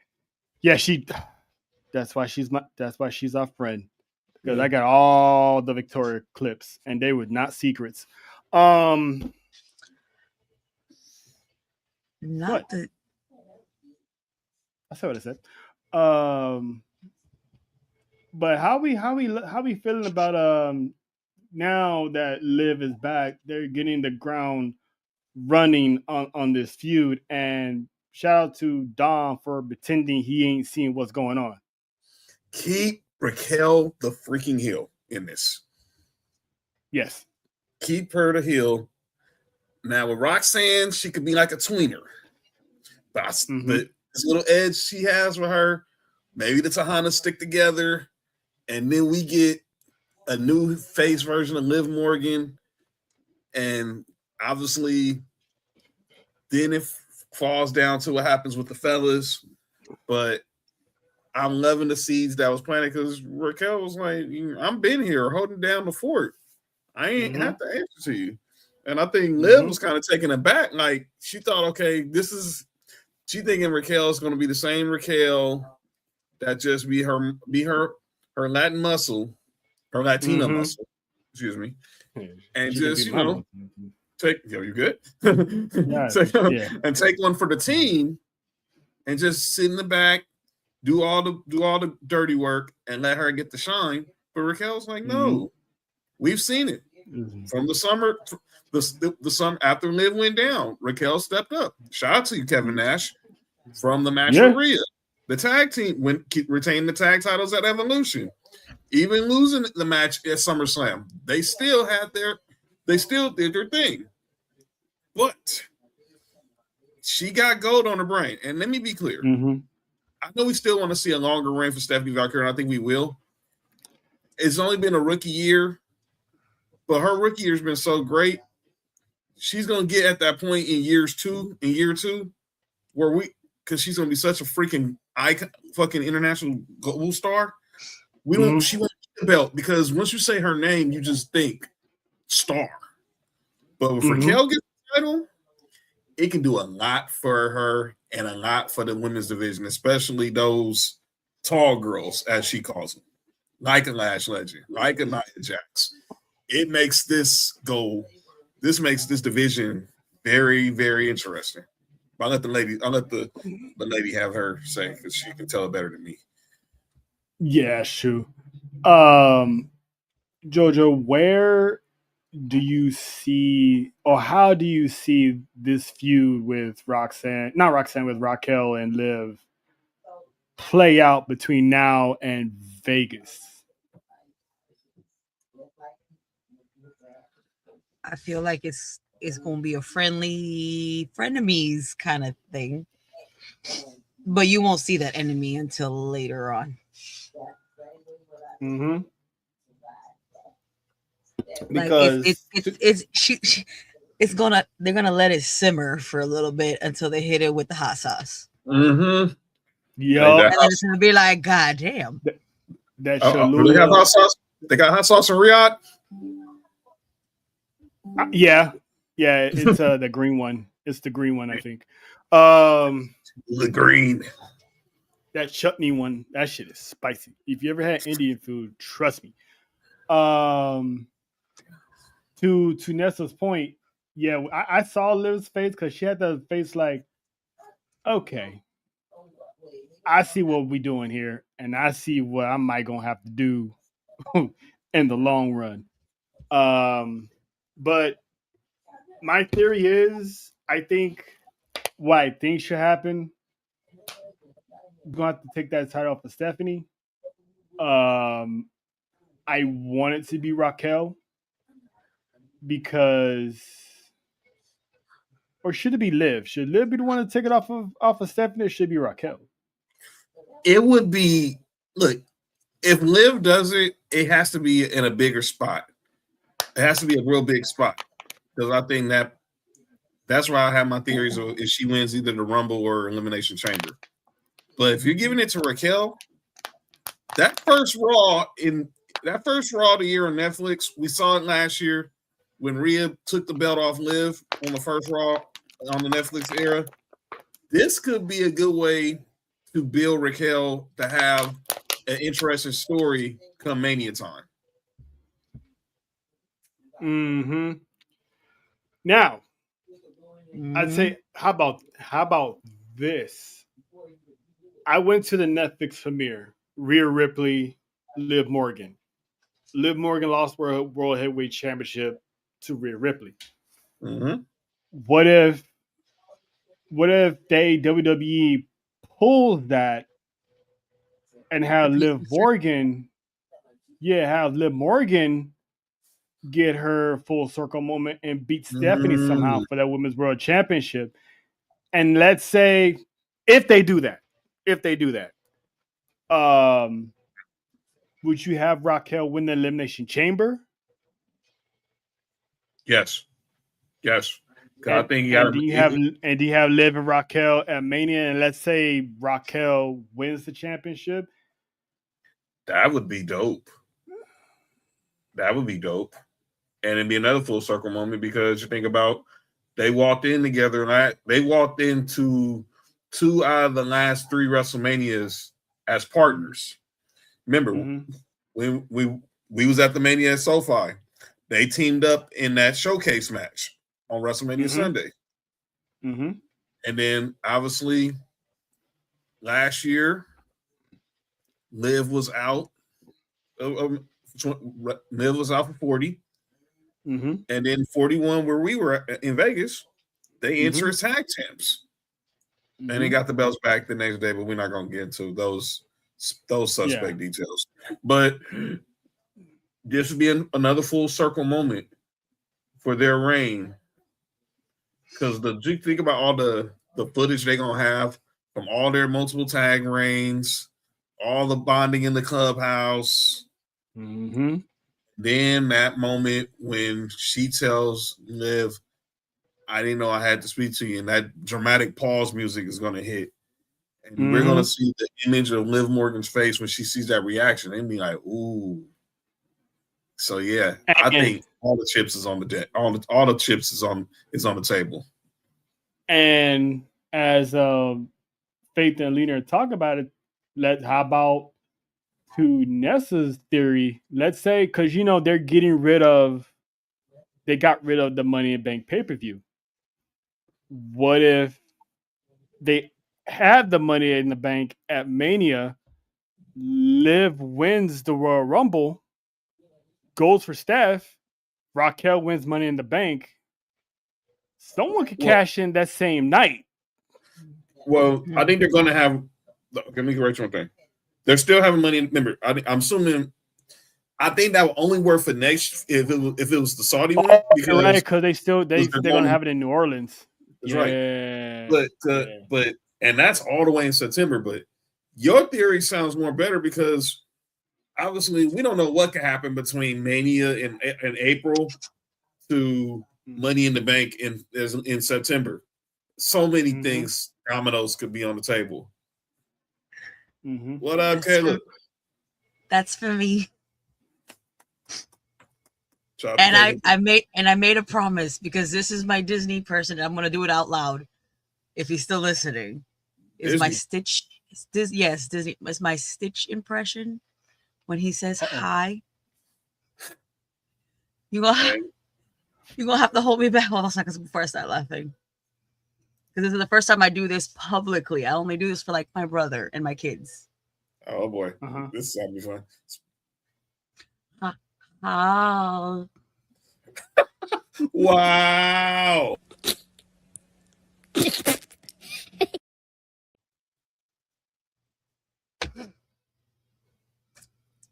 That's why she's our friend. Because I got all the Victoria clips, and they were not secrets. Not what? the. I said what I said. But how we feeling about now that Liv is back? They're getting the ground running on this feud, and shout out to Dom for pretending he ain't seeing what's going on. Keep Raquel the freaking heel in this. Yes. Keep her the heel. Now with Roxanne, she could be like a tweener. But this little edge she has with her, maybe the Tahana stick together, and then we get a new face version of Liv Morgan. And obviously, then it falls down to what happens with the fellas. But I'm loving the seeds that was planted, because Raquel was like, I'm been here holding down the fort. I ain't have to answer to you. And I think Liv was kind of taken aback. Like, she thought, okay, she thinking Raquel is going to be the same Raquel that just be her Latin muscle, her Latina muscle, excuse me. And she just, take, you good? And take one for the team and just sit in the back, do all the dirty work, and let her get the shine. But Raquel's like, no, we've seen it from the summer. The summer after Liv went down, Raquel stepped up. Shout out to you, Kevin Nash, from the match with Rhea. The tag team retained the tag titles at Evolution. Even losing the match at SummerSlam, they still did their thing. But she got gold on her brain. And let me be clear. I know we still want to see a longer reign for Stephanie Valkyrie, and I think we will. It's only been a rookie year, but her rookie year has been so great. she's gonna get at that point in year two, where because she's gonna be such a freaking icon, fucking international gold star. She won't get the belt because once you say her name, you just think star. But if Raquel gets the title, it can do a lot for her and a lot for the women's division, especially those tall girls, as she calls them, like a Lash Legend, like a Nia Jax. It makes this makes this division very, very interesting. I'll let the lady have her say because she can tell it better than me. Yeah, true. Jojo, where do you see, or how do you see this feud with with Raquel and Liv play out between now and Vegas? I feel like it's gonna be a friendly frenemies kind of thing, but you won't see that enemy until later on. Mm-hmm. Like Because they're gonna let it simmer for a little bit until they hit it with the hot sauce. Mm-hmm. yup, And then it's gonna be like, God damn. that Do they have Cholula, hot sauce? They got hot sauce in Riyadh? yeah, it's the green one. It's the green one, I think. The green. That chutney one, that shit is spicy. If you ever had Indian food, trust me. To Nessa's point, yeah, I saw Liv's face because she had the face like, okay, I see what we're doing here, and I see what I might gonna have to do in the long run. But my theory is, I think what I think should happen, we're gonna have to take that title off of Stephanie. I want it to be Raquel because, or should it be Liv? Should Liv be the one to take it off of Stephanie, or should it be Raquel? It would be, look, if Liv does it, it has to be in a bigger spot. It has to be a real big spot because I think that's why I have my theories of if she wins either the Rumble or Elimination Chamber. But if you're giving it to Raquel, that first Raw of the year on Netflix, we saw it last year when Rhea took the belt off Liv on the first Raw on the Netflix era. This could be a good way to build Raquel to have an interesting story come Mania time. Mm-hmm. Now, I'd say, how about this? I went to the Netflix premiere. Rhea Ripley, Liv Morgan. Liv Morgan lost World Heavyweight Championship to Rhea Ripley. Mm-hmm. What if they WWE pulls that and have Liv Morgan get her full circle moment and beat Stephanie somehow for that Women's World Championship? And let's say if they do that, would you have Raquel win the Elimination Chamber? Yes. And, I think do you have Liv and Raquel at Mania? And let's say Raquel wins the championship. That would be dope. And it'd be another full circle moment because you think about they walked in together and they walked into 2 out of the last 3 WrestleManias as partners. Remember, when we was at the Mania at SoFi, they teamed up in that showcase match on WrestleMania Sunday. Mm-hmm. And then obviously last year, Liv was out. Liv was out for 40. Mm-hmm. And then 41, where we were in Vegas, they enter as tag champs. And they got the belts back the next day, but we're not going to get into those suspect details. But this would be another full circle moment for their reign. Because you think about all the footage they're going to have from all their multiple tag reigns, all the bonding in the clubhouse. Mm-hmm. Then that moment when she tells Liv, I didn't know I had to speak to you, and that dramatic pause music is going to hit. And we're going to see the image of Liv Morgan's face when she sees that reaction and be like, ooh. So, yeah, I think all the chips is on the deck. All the chips is on the table. And as Faith and Lena talk about it, how about to Nessa's theory? Let's say, because they got rid of the Money in Bank pay-per-view. What if they have the Money in the Bank at Mania? Liv wins the Royal Rumble, goes for Steph. Raquel wins Money in the Bank. Someone could cash in that same night. Well, I think they're going to have. Let me correct one thing. They're still having money. Remember, I'm assuming. I think that will only work for next if it was the Saudi one because they're going to have it in New Orleans. That's right. But and that's all the way in September. But your theory sounds more better because obviously we don't know what could happen between Mania in April to Money in the Bank in September. So many things, dominoes could be on the table. What up, Caleb? That's for me. And I made a promise because this is my Disney person. And I'm gonna do it out loud if he's still listening. Is my Stitch? Yes, Disney. Is my Stitch impression when he says hi? You gonna have to hold me back. Hold on seconds before I start laughing. Because this is the first time I do this publicly. I only do this for like my brother and my kids. Oh boy, this is gonna be fun. Oh. Wow.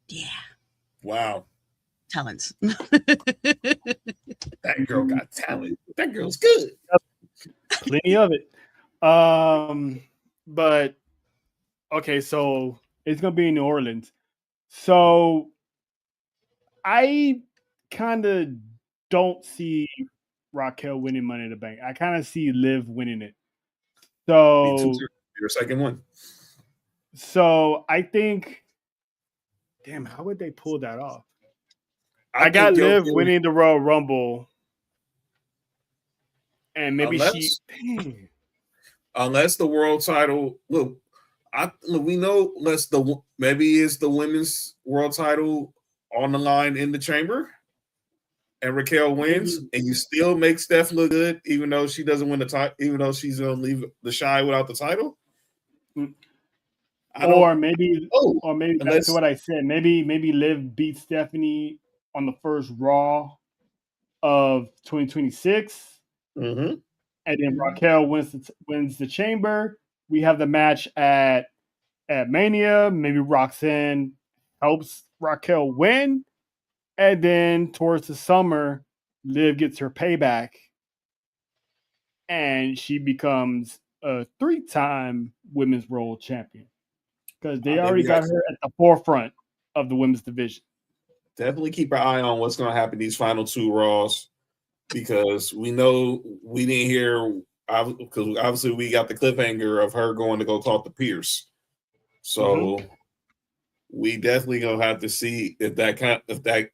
Yeah. Wow. Talents. That girl got talent. That girl's good. Plenty of it. But okay, so it's gonna be in New Orleans. So I kind of don't see Raquel winning Money in the Bank. I kind of see Liv winning it. So your second one. So I think, damn, how would they pull that off? I got Liv winning the Royal Rumble, and maybe unless the world title. Look, we know maybe it's the women's world title on the line in the chamber, and Raquel wins, and you still make Steph look good, even though she doesn't win the title, even though she's gonna leave the shy without the title. Or maybe that's what I said. Maybe Liv beats Stephanie on the first Raw of 2026, and then Raquel wins the chamber. We have the match at Mania. Maybe Roxanne helps Raquel win, and then towards the summer, Liv gets her payback, and she becomes a 3-time women's world champion. Because they already got her at the forefront of the women's division. Definitely keep our eye on what's going to happen these final 2 Raws, because we know we didn't hear, because obviously we got the cliffhanger of her going to go talk to Pierce. So we definitely going to have to see if that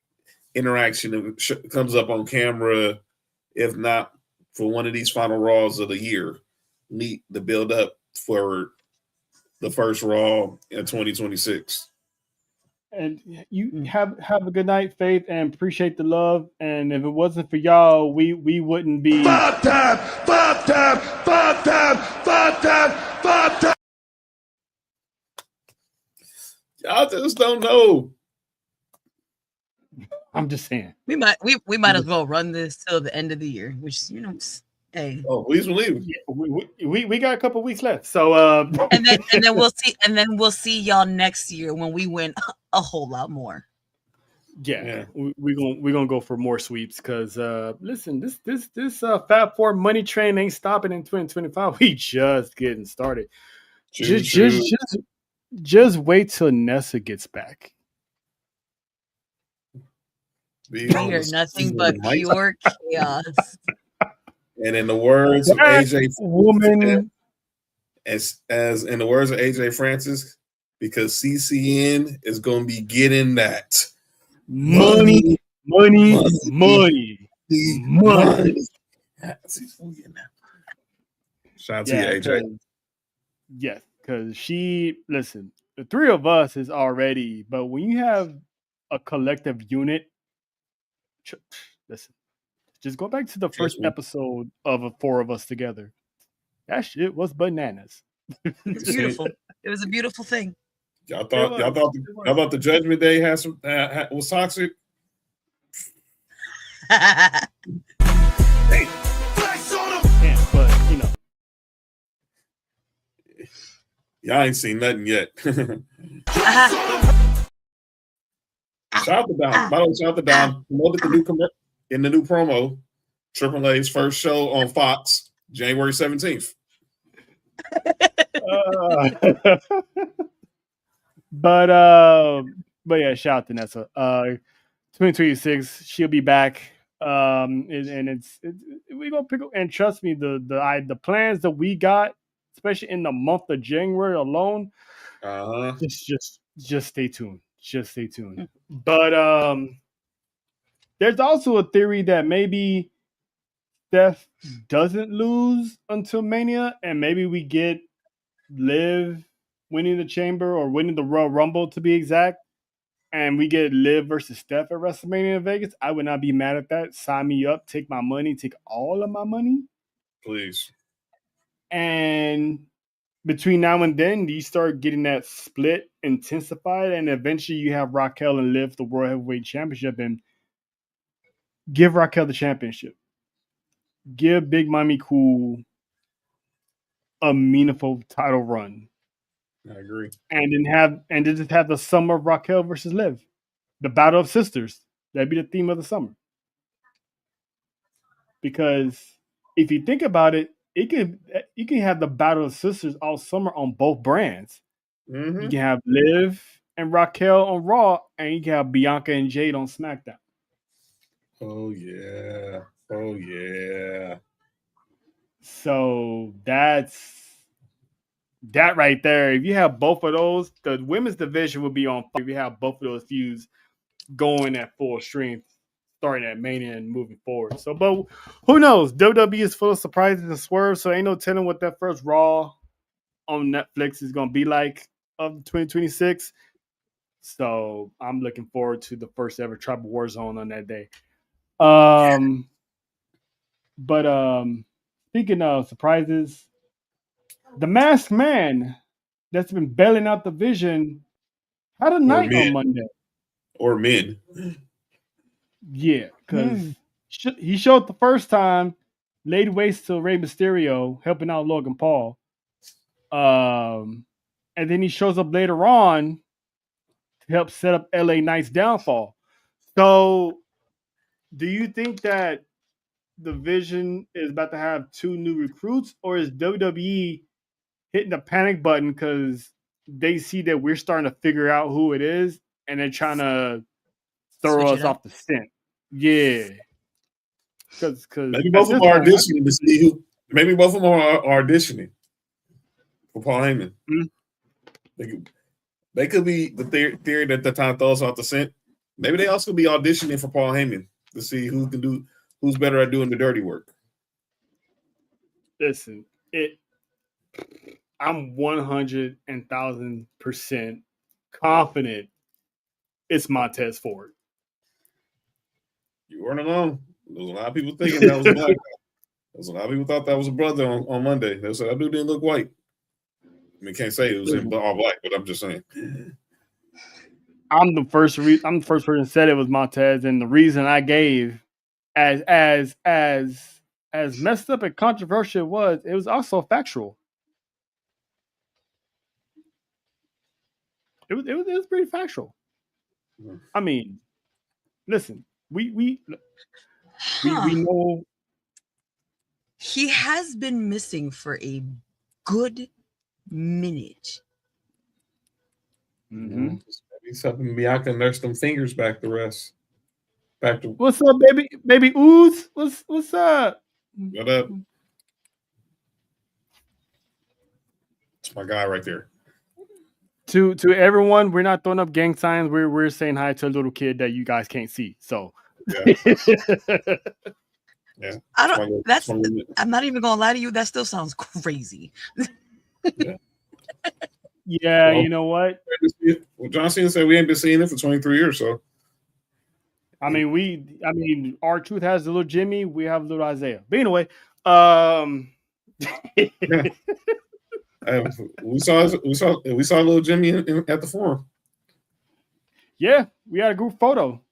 interaction comes up on camera, if not for one of these final Raws of the year, the build up for the first Raw in 2026. And you have a good night, Faith, and appreciate the love. And if it wasn't for y'all, we wouldn't be. Five time. Y'all just don't know. I'm just saying. We might as well run this till the end of the year, which hey. Oh, please believe it. We got a couple weeks left, so and then we'll see y'all next year when we win a whole lot more. Yeah. We're gonna go for more sweeps because listen, this Fab Four money train ain't stopping in 2025. We just getting started. Just wait till Nessa gets back. We are nothing but pure chaos. And in the words of That AJ woman, as in the words of AJ Francis, because CCN is going to be getting that money. Shout out to you, AJ. Yes, because listen, the three of us is already, but when you have a collective unit, listen, just go back to the first episode of the four of us together. That shit was bananas. It's beautiful. It was a beautiful thing. Y'all thought the Judgment Day had some was toxic. Hey, flex on them. Yeah, but y'all ain't seen nothing yet. Shout the Don. By the way, shout the Don. Promoted in the new promo. Triple A's first show on Fox, January 17th. But yeah, shout out to Nessa. 2026, she'll be back. And it's we gonna pick up, and trust me, the plans that we got, especially in the month of January alone, just stay tuned. Just stay tuned. But there's also a theory that maybe Steph doesn't lose until Mania, and maybe we get Liv winning the Chamber or winning the Royal Rumble to be exact, and we get Liv versus Steph at WrestleMania in Vegas. I would not be mad at that. Sign me up. Take my money. Take all of my money. Please. And between now and then, you start getting that split intensified, and eventually you have Raquel and Liv the World Heavyweight Championship, and give Raquel the championship. Give Big Mommy Cool a meaningful title run. I agree. And then just have the summer of Raquel versus Liv. The Battle of Sisters. That'd be the theme of the summer. Because if you think about it, you can have the Battle of Sisters all summer on both brands. Mm-hmm. You can have Liv and Raquel on Raw, and you can have Bianca and Jade on SmackDown. Oh yeah. Oh yeah. So that's that right there. If you have both of those, the women's division will be on fire. If you have both of those feuds going at full strength, starting at Mania and moving forward. So, but who knows? WWE is full of surprises and swerves, so ain't no telling what that first Raw on Netflix is going to be like of 2026. So I'm looking forward to the first ever Tribal Warzone on that day. But speaking of surprises, the Masked Man that's been bailing out the Vision had a night on Monday. Or men. Yeah, because he showed the first time, laid waste to Rey Mysterio, helping out Logan Paul. And then he shows up later on to help set up LA Knight's downfall. So, do you think that the Vision is about to have two new recruits, or is WWE hitting the panic button because they see that we're starting to figure out who it is and they're trying to throw us off the scent? Yeah. Because maybe both of them are auditioning to see who. Maybe both of them are auditioning for Paul Heyman. Mm-hmm. They could be the theory that they're trying to throw us off the scent. Maybe they also be auditioning for Paul Heyman to see who's better at doing the dirty work. Listen, I'm 100,000% confident it's Montez Ford. You weren't alone. There was a lot of people thinking that was a black guy. There's a lot of people thought that was a brother on Monday. They said that dude didn't look white. I mean, can't say it was all black, but I'm just saying. I'm the first person who said it was Montez, and the reason I gave, as messed up and controversial it was also factual. It was pretty factual. I mean, listen, we know he has been missing for a good minute. Mm-hmm. He's helping Bianca nurse them fingers back to rest. Back to what's up, baby ooze? What's up? What up? It's my guy right there. To everyone, we're not throwing up gang signs. We're saying hi to a little kid that you guys can't see. So Yeah. Yeah. I It's my don't. little- That's. it's my little- I'm not even gonna lie to you. That still sounds crazy. yeah, Well, you know what? Well, John Cena said we ain't been seeing it for 23 years, so I mean, our truth has the little Jimmy. We have little Isaiah. But anyway, yeah. We saw little Jimmy at the forum. yeah, we got a group photo.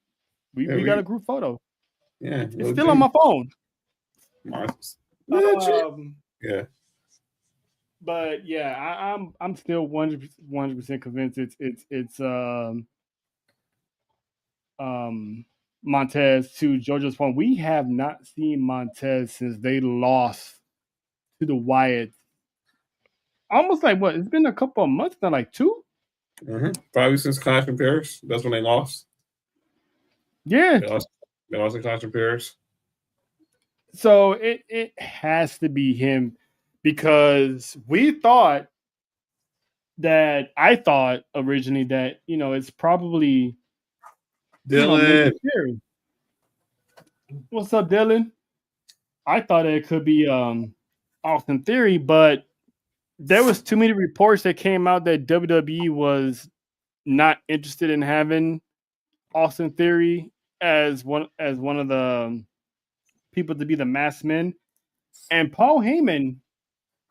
We Yeah, got a group photo. Yeah, It's still on my phone. Yeah. But yeah, I'm still 100% convinced it's Montez. To Georgia's point. We have not seen Montez since they lost to the Wyatt. Almost like what? It's been a couple of months now, like 2. Mm-hmm. Probably since Clash in Paris. That's when they lost. Yeah. They lost in Clash in Paris. So it has to be him because I thought originally that, it's probably Dylan. What's up, Dylan? I thought it could be Austin Theory, but there was too many reports that came out that WWE was not interested in having Austin Theory as one of the people to be the masked men. And Paul Heyman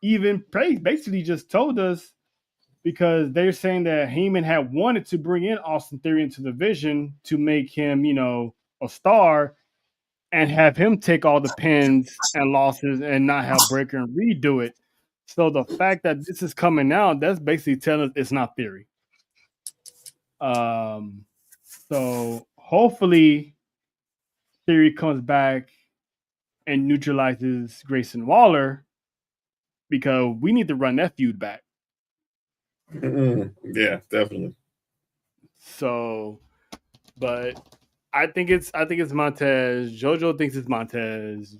even basically just told us, because they're saying that Heyman had wanted to bring in Austin Theory into the division to make him, a star and have him take all the pins and losses and not have Breaker and Reed do it. So the fact that this is coming out, that's basically telling us it's not Theory. So hopefully Theory comes back and neutralizes Grayson Waller, because we need to run that feud back. Mm-hmm. Yeah, definitely. So, but I think it's Montez. JoJo thinks it's Montez.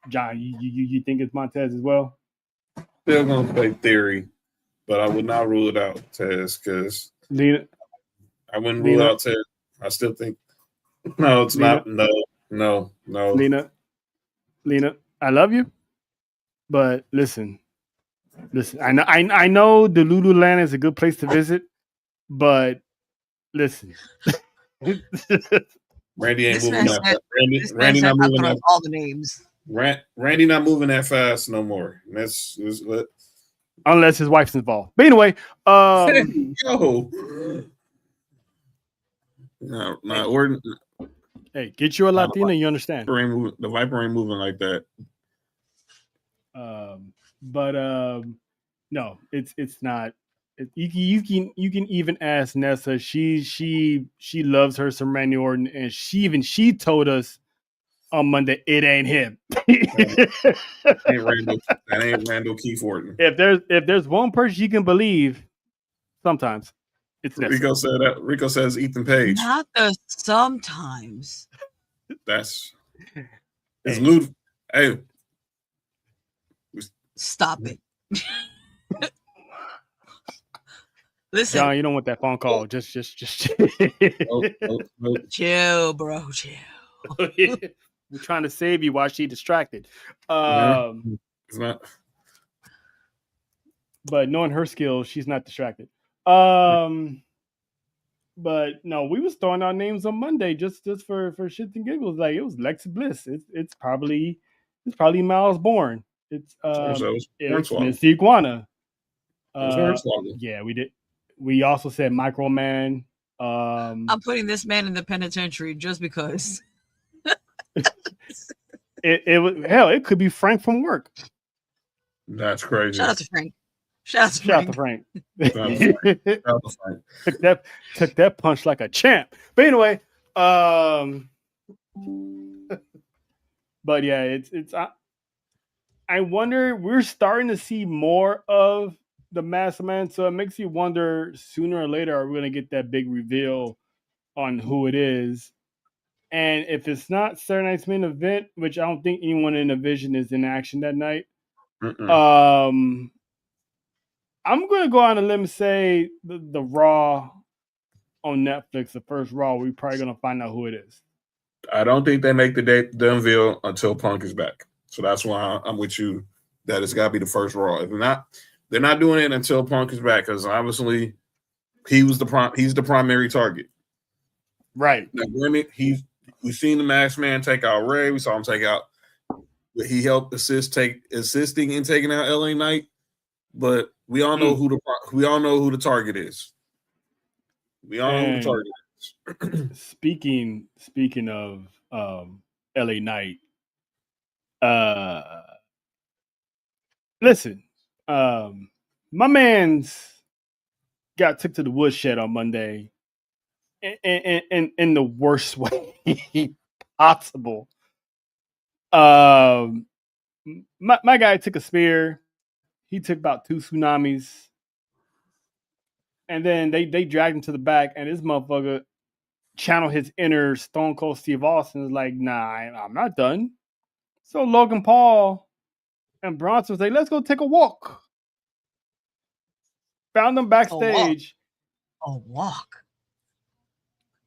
John, you think it's Montez as well? Still gonna play Theory, but I would not rule it out, Tez, because I wouldn't rule out Tez. I still think no, it's not. No. Lena, I love you, but listen. I know the Lululand is a good place to visit, but listen. Randy ain't moving that fast. Randy not moving that. All the names. Randy not moving that fast no more. That's unless his wife's involved. But anyway, yo, no, hey, get you a Latina, you understand? The Viper ain't moving like that. But no, it's not. You can even ask Nessa. She loves her some Randy Orton, and she told us on Monday it ain't him. That ain't Randall Keith Orton. If there's one person you can believe, sometimes it's Nessa. Rico said that. Rico says Ethan Page. Not the sometimes. It's Lud. Hey, stop it. Listen, John, you don't want that phone call. Just chill, bro. Chill. We're trying to save you while she's distracted. It's not. But knowing her skills, she's not distracted. But no, we was throwing out names on Monday just for shits and giggles. Like, it was Lex Bliss. It's probably Miles Bourne. It's Miss Iguana. Yeah, we did. We also said Microman. I'm putting this man in the penitentiary just because. it was hell. It could be Frank from work. That's crazy. Shout out to Frank. Shout out to Frank. Took that punch like a champ. But anyway, but yeah, it's. I wonder. We're starting to see more of the Masked Man, so it makes you wonder. Sooner or later, are we going to get that big reveal on who it is? And if it's not Saturday night's main event, which I don't think anyone in the division is in action that night, I'm gonna go on a limb and say the Raw on Netflix, the first Raw, we're probably gonna find out who it is. I don't think they make the unveil until Punk is back. So that's why I'm with you that it's got to be the first Raw. If they're not doing it until Punk is back because obviously he's the primary target. Right. Now, we've seen the Masked Man take out Ray. We saw him take out. He helped assisting in taking out LA Knight. But we all know who the target is. We all know who the target is. Speaking of LA Knight, listen, my man's got took to the woodshed on Monday in the worst way possible. My guy took a spear. He took about 2 tsunamis. And then they dragged him to the back, and this motherfucker channeled his inner Stone Cold Steve Austin. Is like, nah, I'm not done. So Logan Paul and Bronson was like, let's go take a walk. Found them backstage. A walk.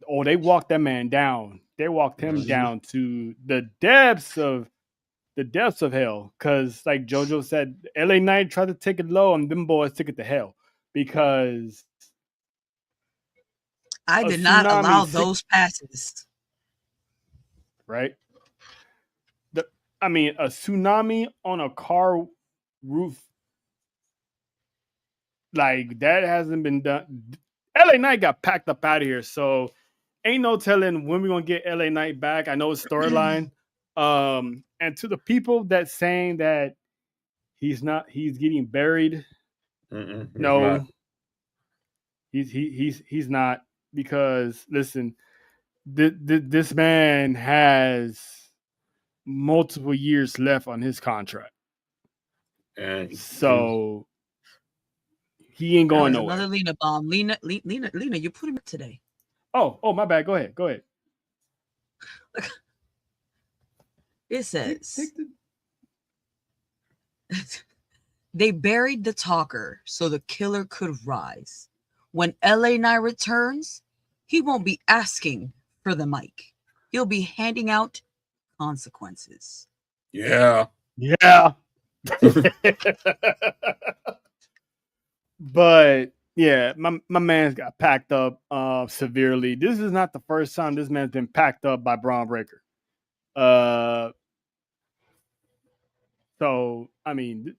Oh, they walked that man down. They walked him down to the depths of hell. Because, like JoJo said, LA Knight tried to take it low, and them boys took it to hell. Because I did not allow those passes. Right? A tsunami on a car roof, like, that hasn't been done. LA Knight got packed up out of here, so ain't no telling when we're going to get LA Knight back. I know it's storyline. And to the people that saying that he's getting buried, no, he's not, because listen, this man has multiple years left on his contract, and so he ain't going nowhere. Another Lena bomb. Lena, you put him up today. Oh, my bad. Go ahead. It says they buried the talker so the killer could rise. When LA Knight returns, he won't be asking for the mic. He'll be handing out consequences. Yeah. But yeah, my man's got packed up severely. This is not the first time this man's been packed up by Braun Breaker. So I mean,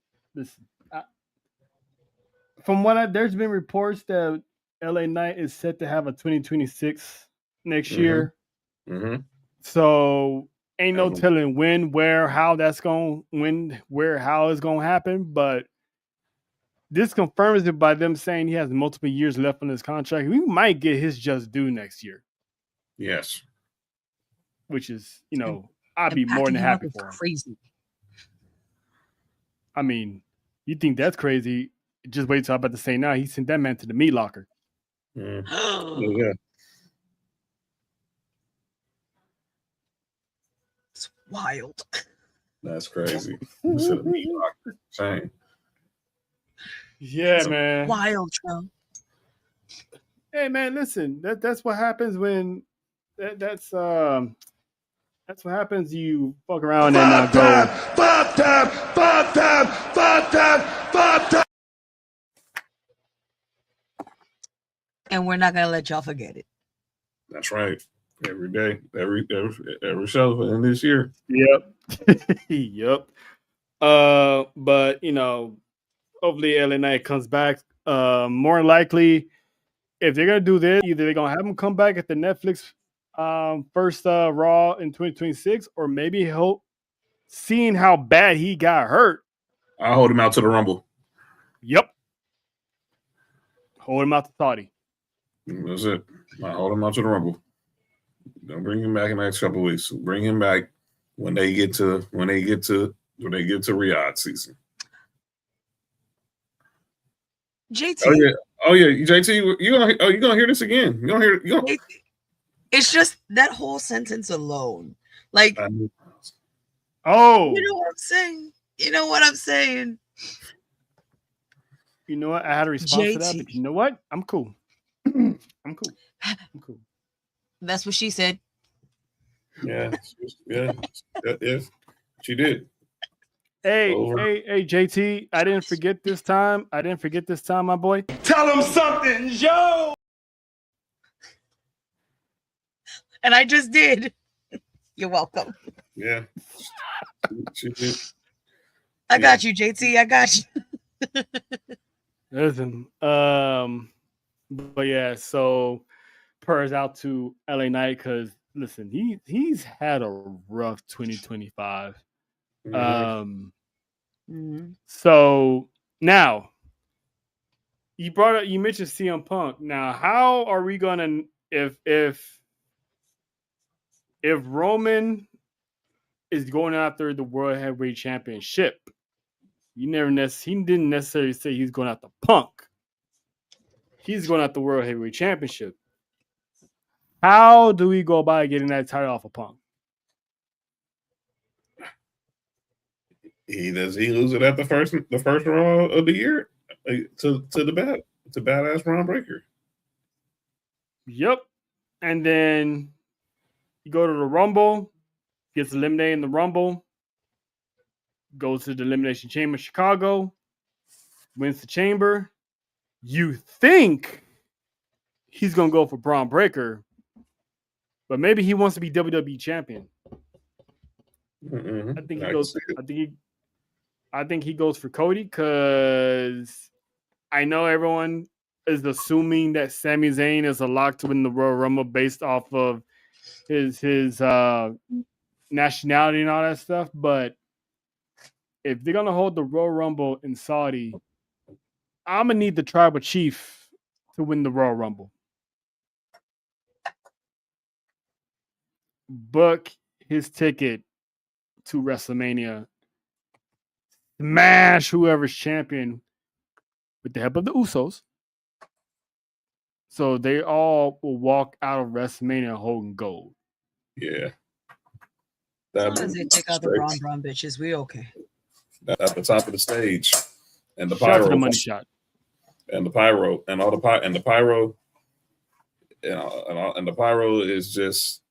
from what there's been reports that LA Knight is set to have a 2026 next year. Mm-hmm. So ain't no telling when, where, how it's gonna happen. But this confirms it by them saying he has multiple years left on his contract. We might get his just due next year. Yes. Which is, I'd be more than happy for him. Crazy. I mean, you think that's crazy? Just wait till I'm about to say now. He sent that man to the meat locker. Yeah. It's wild. That's crazy. The meat locker. Same. Yeah, man. Wild, Trump. Hey, man, listen. That's what happens when that's what happens. You fuck around and go. Five time. And we're not gonna let y'all forget it. That's right. Every day, every show in this year. Yep. Yep. But hopefully LA Knight comes back. More likely, if they're gonna do this, either they're gonna have him come back at the Netflix first Raw in 2026, or maybe seeing how bad he got hurt. I'll hold him out to the Rumble. Yep. Hold him out to Saudi. That's it. I'll hold him out to the Rumble. Don't bring him back in the next couple of weeks. Bring him back when they get to Riyadh season. JT. Oh yeah, JT. You gonna hear this again? It's just that whole sentence alone. Like, I mean, Oh, you know what I'm saying? You know what I'm saying? you know what? I had a response to that, but JT. you know what? I'm cool. I'm cool. I'm cool. That's what she said. yeah, yeah, yeah. She did. Hey, Over. hey, JT. I didn't forget this time. My boy. Tell him something, Joe! And I just did. You're welcome. Yeah, she did. I got you, JT. I got you. Listen, but yeah, so prayers out to LA Knight because listen, he's had a rough 2025. Mhm. So now you mentioned CM Punk. Now, how are we gonna if Roman is going after the World Heavyweight Championship? He didn't necessarily say he's going after Punk. He's going after the World Heavyweight Championship. How do we go about getting that title off of Punk? Does he lose it at the first Raw of the year to badass Ron Breaker? Yep. And then you go to the Rumble, gets eliminated in the Rumble, goes to the Elimination Chamber in Chicago, wins the Chamber. You think he's gonna go for Braun Breaker, but maybe he wants to be WWE champion. Mm-hmm. I think he goes. I think he goes for Cody because I know everyone is assuming that Sami Zayn is a lock to win the Royal Rumble based off of his nationality and all that stuff. But if they're gonna hold the Royal Rumble in Saudi, I'm gonna need the Tribal Chief to win the Royal Rumble. Book his ticket to WrestleMania. Smash whoever's champion with the help of the Usos. So they all will walk out of WrestleMania holding gold. Yeah. As long as they take out the Braun bitches, we okay. At the top of the stage. And the Shout out pyro. to the money shot. And the pyro. And all the pyro. And the pyro. And the pyro is just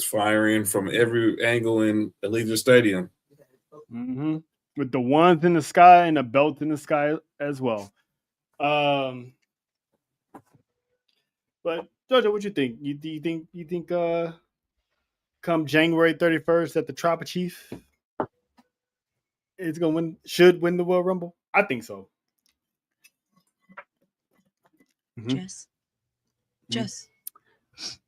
firing from every angle in Allegiant Stadium. Mm-hmm. With the ones in the sky and the belt in the sky as well. But Jojo, what you think? You think come January 31st that the Tribal Chief is gonna should win the World Rumble? I think so. Mm-hmm. Jess.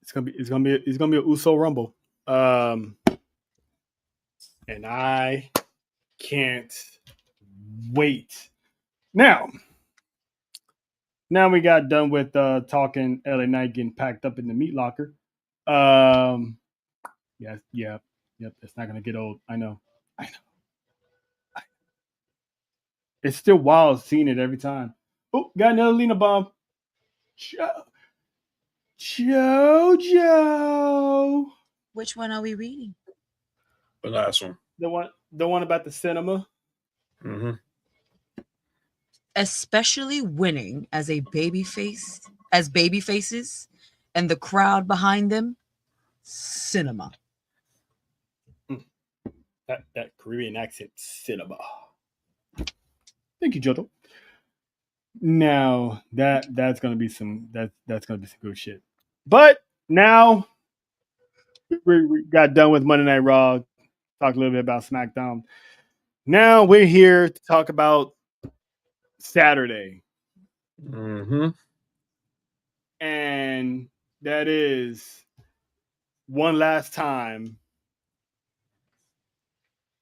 It's gonna be a Uso Rumble. And I can't wait. Now we got done with talking LA Knight getting packed up in the meat locker. Yep. It's not gonna get old. I know. It's still wild seeing it every time. Oh, got another Lena bomb. Jojo. Which one are we reading? The last one. The one about the cinema. Mm-hmm. Especially winning as baby faces, and the crowd behind them, cinema. That Caribbean accent, cinema. Thank you, Jojo. Now that's gonna be some good shit. But now we got done with Monday Night Raw. Talk a little bit about SmackDown. Now we're here to talk about Saturday. Mm-hmm. And that is one last time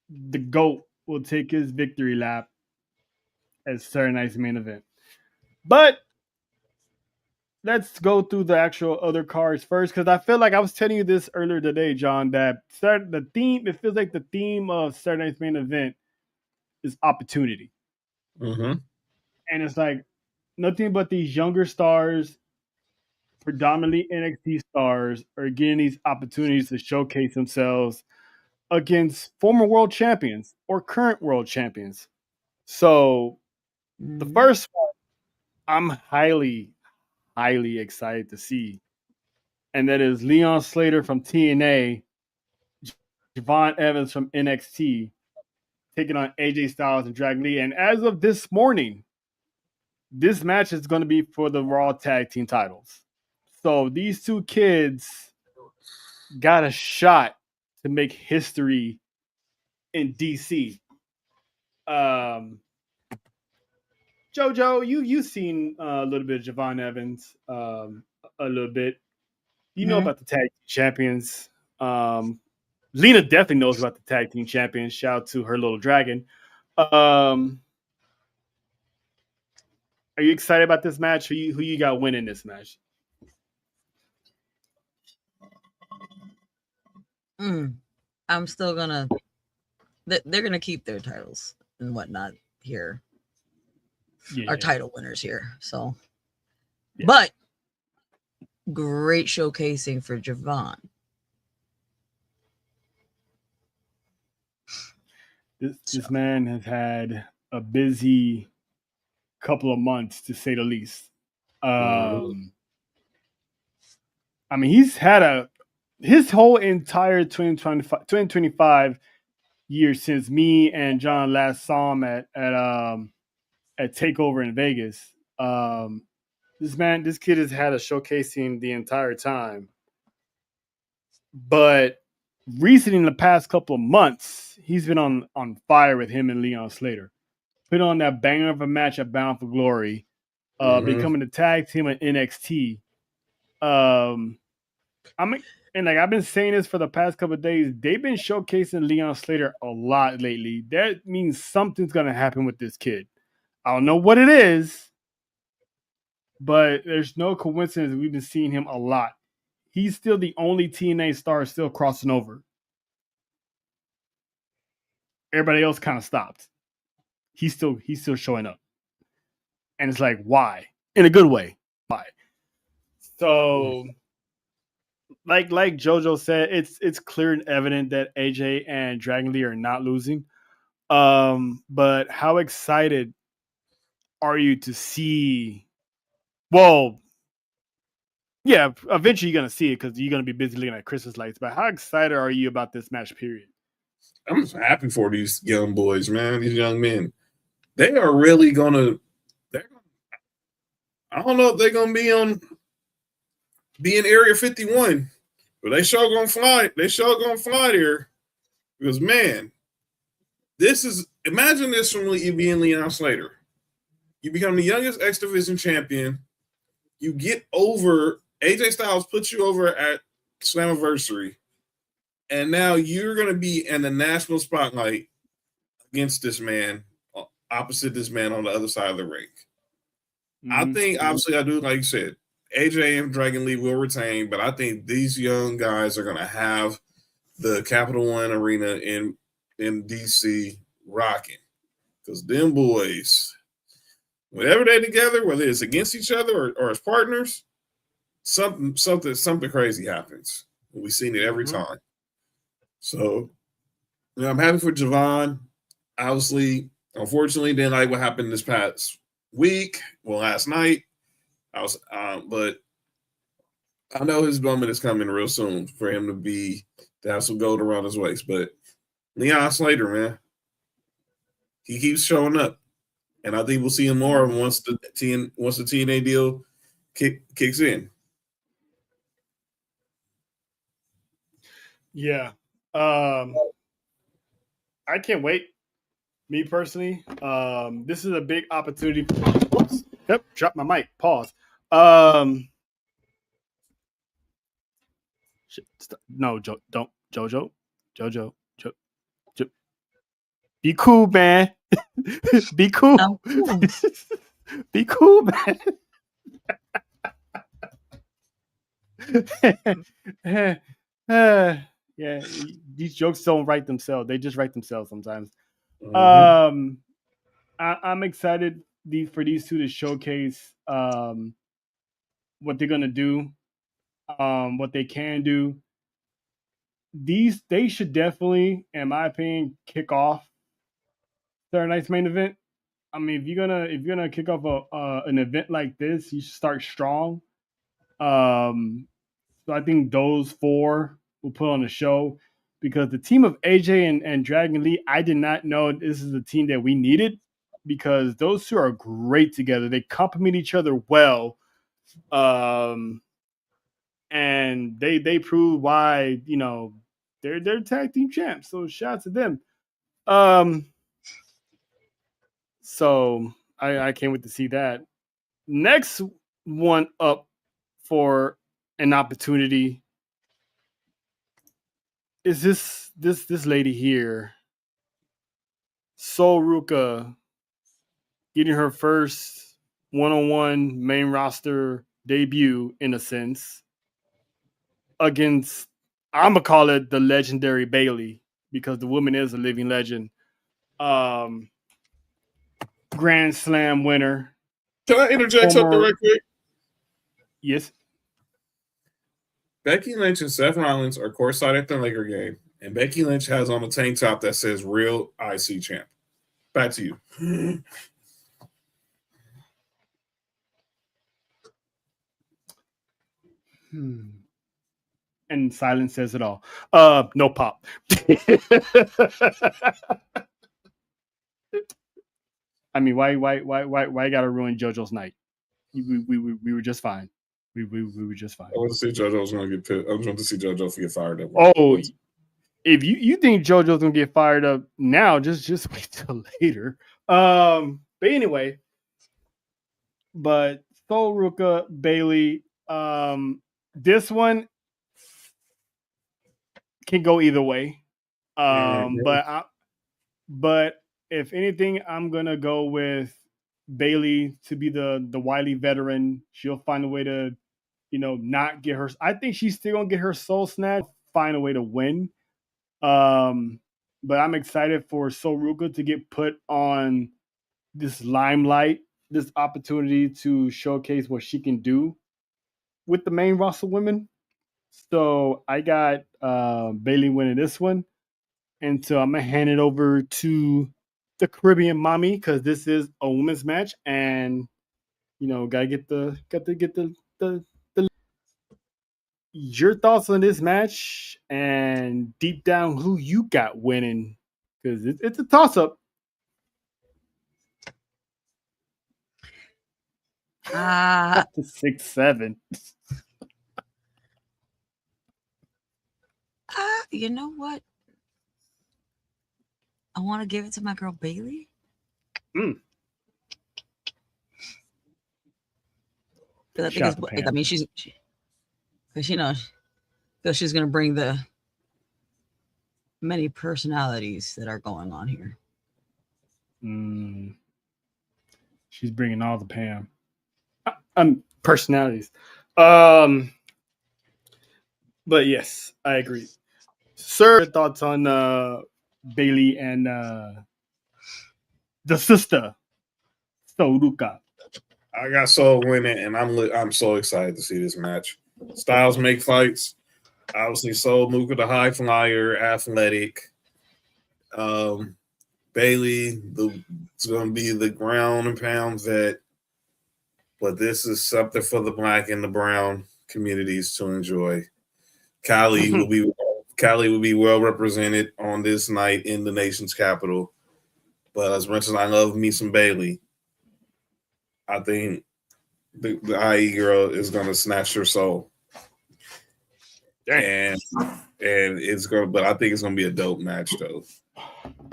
the GOAT will take his victory lap as Saturday night's main event. But let's go through the actual other cards first, because I feel like I was telling you this earlier today, John, that it feels like the theme of Saturday night's main event is opportunity. Mm-hmm. And it's like nothing but these younger stars predominantly NXT stars are getting these opportunities to showcase themselves against former world champions or current world champions. So the first one I'm highly, highly excited to see, and that is Leon Slater from TNA, Javon Evans from NXT, taking on AJ Styles and Dragon Lee. And as of this morning, this match is going to be for the Raw Tag Team titles. So these two kids got a shot to make history in DC. Jojo, you've seen a little bit of Javon Evans, a little bit. You know about the tag team champions. Lena definitely knows about the tag team champions. Shout out to her little dragon. Are you excited about this match? Who you got winning this match? I'm still gonna. They're gonna keep their titles and whatnot here. Our title winners here. So, but great showcasing for Javon. This man has had a busy couple of months, to say the least. I mean, he's had his whole entire 2025 year since me and John last saw him at Takeover in Vegas. This kid has had a showcasing the entire time, but recently in the past couple of months, he's been on fire with him and Leon Slater. Put on that banger of a match at Bound for Glory, becoming the tag team at NXT. I've been saying this for the past couple of days. They've been showcasing Leon Slater a lot lately. That means something's gonna happen with this kid. I don't know what it is, but there's no coincidence we've been seeing him a lot. He's still the only TNA star still crossing over. Everybody else kind of stopped. He's still showing up. And it's like, why? In a good way. Why? So like JoJo said, it's clear and evident that AJ and Dragon Lee are not losing. But how excited are you to see? Well, yeah, eventually you're gonna see it because you're gonna be busy looking at Christmas lights. But how excited are you about this match? Period. I'm just happy for these young boys, man. These young men, they are really gonna. I don't know if they're gonna be in Area 51, but they sure gonna fly. They sure gonna fly there because man, imagine this from you being Leon Slater. You become the youngest X Division champion. You get over. AJ Styles puts you over at Slammiversary, and now you're going to be in the national spotlight against this man, opposite this man on the other side of the ring. I think, obviously, I do, like you said, AJ and Dragon Lee will retain, but I think these young guys are going to have the Capital One Arena in DC rocking because them boys, whenever they're together, whether it's against each other or as partners, something crazy happens. We've seen it every time. So, I'm happy for Javon. Obviously, unfortunately, didn't like what happened this past week. Well, last night, but I know his moment is coming real soon for him to have some gold around his waist. But Leon Slater, man, he keeps showing up, and I think we'll see him more once the TNA deal kicks in. Yeah. I can't wait. Me personally, this is a big opportunity. Oops. Yep, dropped my mic. Pause. No, don't, Jojo. Be cool, man. Be cool. Be cool, man. Yeah, these jokes don't write themselves. They just write themselves sometimes. I'm excited for these two to showcase what they're gonna do, what they can do. They should definitely, in my opinion, kick off Saturday night's main event. I mean, if you're gonna kick off an event like this, you should start strong. So I think those four will put on the show because the team of AJ and Dragon Lee, I did not know this is the team that we needed because those two are great together. They complement each other well. And they prove why, they're tag team champs. So shout out to them. So I can't wait to see that. Next one up for an opportunity is this lady here, Sol Ruka, getting her first one-on-one main roster debut in a sense against, I'm gonna call it the legendary Bayley because the woman is a living legend. Grand Slam winner. Can I interject something right quick? Yes. Becky Lynch and Seth Rollins are courtside at the Laker game, and Becky Lynch has on a tank top that says "Real IC Champ." Back to you. And silence says it all. No pop. I mean, why gotta ruin JoJo's night? We were just fine. We were just fine. I want to see JoJo's gonna get pissed. I want to see JoJo get fired up. Oh, if you think JoJo's gonna get fired up now, just wait till later. But anyway, but Sol Ruka, Bayley, this one can go either way. But if anything, I'm gonna go with Bayley to be the wily veteran. She'll find a way to, not get her. I think she's still gonna get her soul snatched, find a way to win. But I'm excited for Sol Ruka to get put on this limelight, this opportunity to showcase what she can do with the main roster women. So I got Bayley winning this one. And so I'm gonna hand it over to the Caribbean mommy because this is a women's match, and gotta get the your thoughts on this match and deep down who you got winning because it's a toss up. 6-7. You know what? I want to give it to my girl Bayley. Because I think she's gonna bring the many personalities that are going on here. She's bringing all the Pam personalities. But yes, I agree. Sir, thoughts on Bayley and the sister Sol Ruka? I got Sol winning, and I'm so excited to see this match. Styles make fights. Obviously, Sol Ruka, the high flyer, athletic. Bayley, it's going to be the ground and pound vet. But this is something for the black and the brown communities to enjoy. Cali will be well represented on this night in the nation's capital. But as much as I love me some Bayley, I think the IE girl is going to snatch her soul. And it's going, but I think it's going to be a dope match though.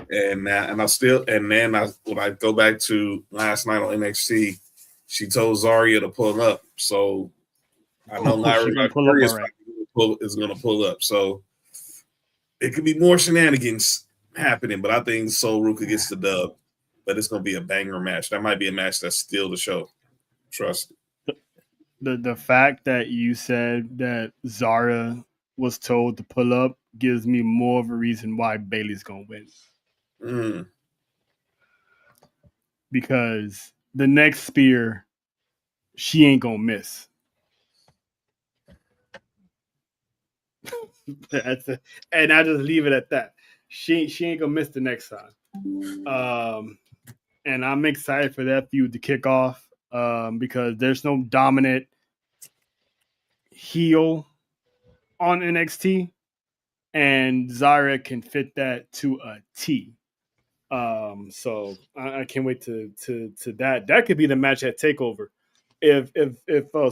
When I go back to last night on NXT, she told Zarya to pull up. So I know Lyra is going to pull up. So it could be more shenanigans happening, but I think Sol Ruka gets the dub. But it's going to be a banger match. That might be a match that's still the show. Trust it. The fact that you said that Zara was told to pull up gives me more of a reason why Bayley's going to win. Because the next spear, she ain't going to miss. And I just leave it at that. She ain't gonna miss the next time. And I'm excited for that feud to kick off because there's no dominant heel on NXT, and Zara can fit that to a T. So I can't wait to that. That could be the match at Takeover if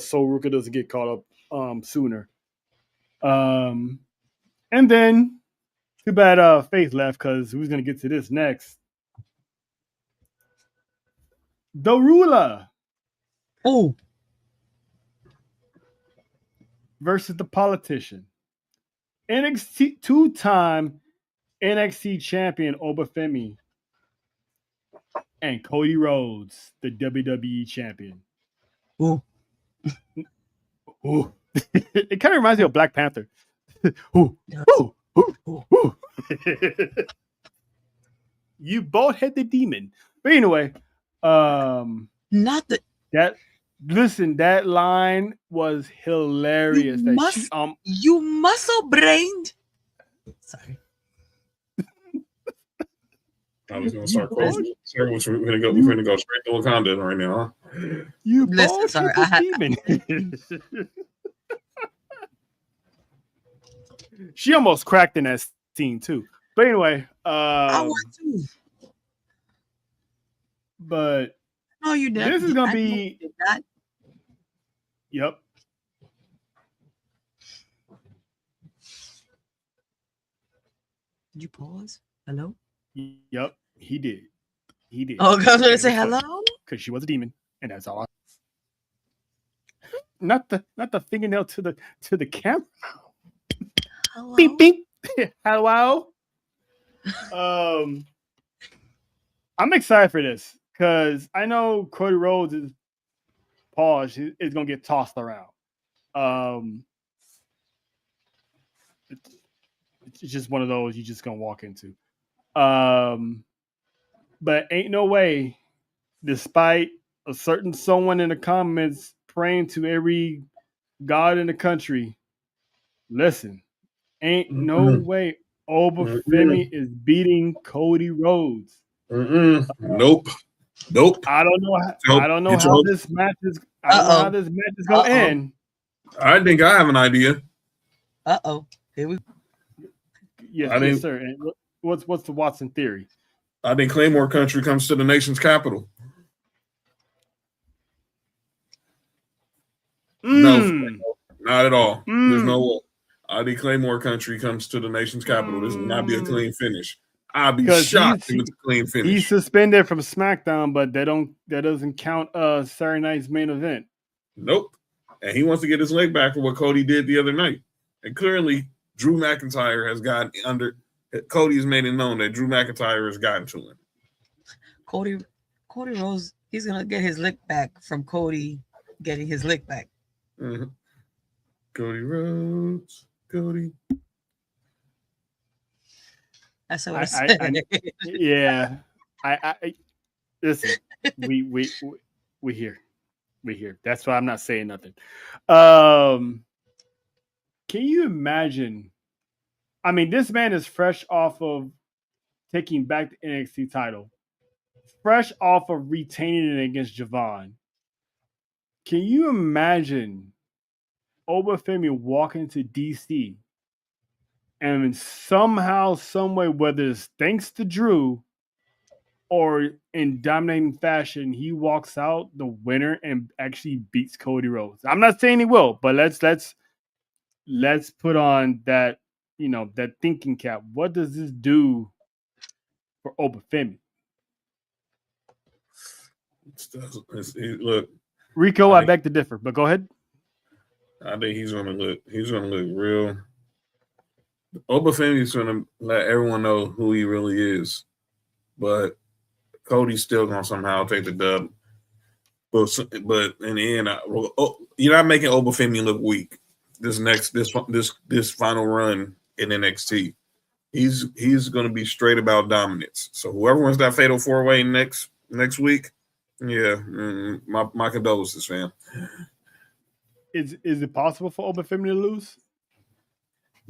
Sol Ruka doesn't get caught up sooner. And then too bad Faith left because who's gonna get to this next? The Ruler Oh, versus the Politician. NXT two-time NXT champion Obafemi and Cody Rhodes, the WWE champion. oh, Ooh. It kind of reminds me of Black Panther. Ooh, ooh, ooh, ooh. You bald-headed demon. But anyway, not the. that line was hilarious. You muscle brained. Sorry. I was gonna start closing. We're gonna go straight to Wakanda right now. Huh? You Listen, sorry, demon. She almost cracked in that scene too. But anyway, I want to. But No, you didn't. this is gonna be. You did not. Yep. Did you pause? Hello? Yep. He did. Oh, I was going to say hello? Because she was a demon, and that's all. Not the fingernail to the camera. Hello? Beep beep. Hello. I'm excited for this because I know Cody Rhodes is gonna get tossed around. It's just one of those you just gonna walk into. But ain't no way, despite a certain someone in the comments praying to every god in the country, listen, ain't no way Obafemi is beating Cody Rhodes. Nope. I don't know how this match is. I don't know how this match is gonna end. I think I have an idea. Here we go. Yes, sir. And what's the Watson theory? I think Claymore Country comes to the nation's capital. No, not at all. There's no way. I think Claymore Country comes to the nation's capital. This will not be a clean finish. I'll be shocked if it's a clean finish. He's suspended from SmackDown, but that doesn't count Saturday night's main event. Nope. And he wants to get his leg back for what Cody did the other night. And clearly, Drew McIntyre has gotten under. Cody has made it known that Drew McIntyre has gotten to him. Cody Rhodes, he's gonna get his lick back from Cody getting his lick back. Mm-hmm. Cody Rhodes, Cody. That's what I said. Yeah. I listen. We here. That's why I'm not saying nothing. Can you imagine? I mean, this man is fresh off of taking back the NXT title, fresh off of retaining it against Javon. Can you imagine Obafemi walking to DC and somehow, some way, whether it's thanks to Drew or in dominating fashion, he walks out the winner and actually beats Cody Rhodes? I'm not saying he will, but let's put on that, that thinking cap. What does this do for Obafemi? Look, Rico, I beg to differ, but go ahead. I think he's gonna look real. Obafemi's gonna let everyone know who he really is, but Cody's still gonna somehow take the dub. But in the end, you're not making Obafemi look weak. This final run in NXT, he's gonna be straight about dominance. So whoever wins that fatal 4-way next week, yeah, my condolences, fam. Is it possible for Obafemi to lose?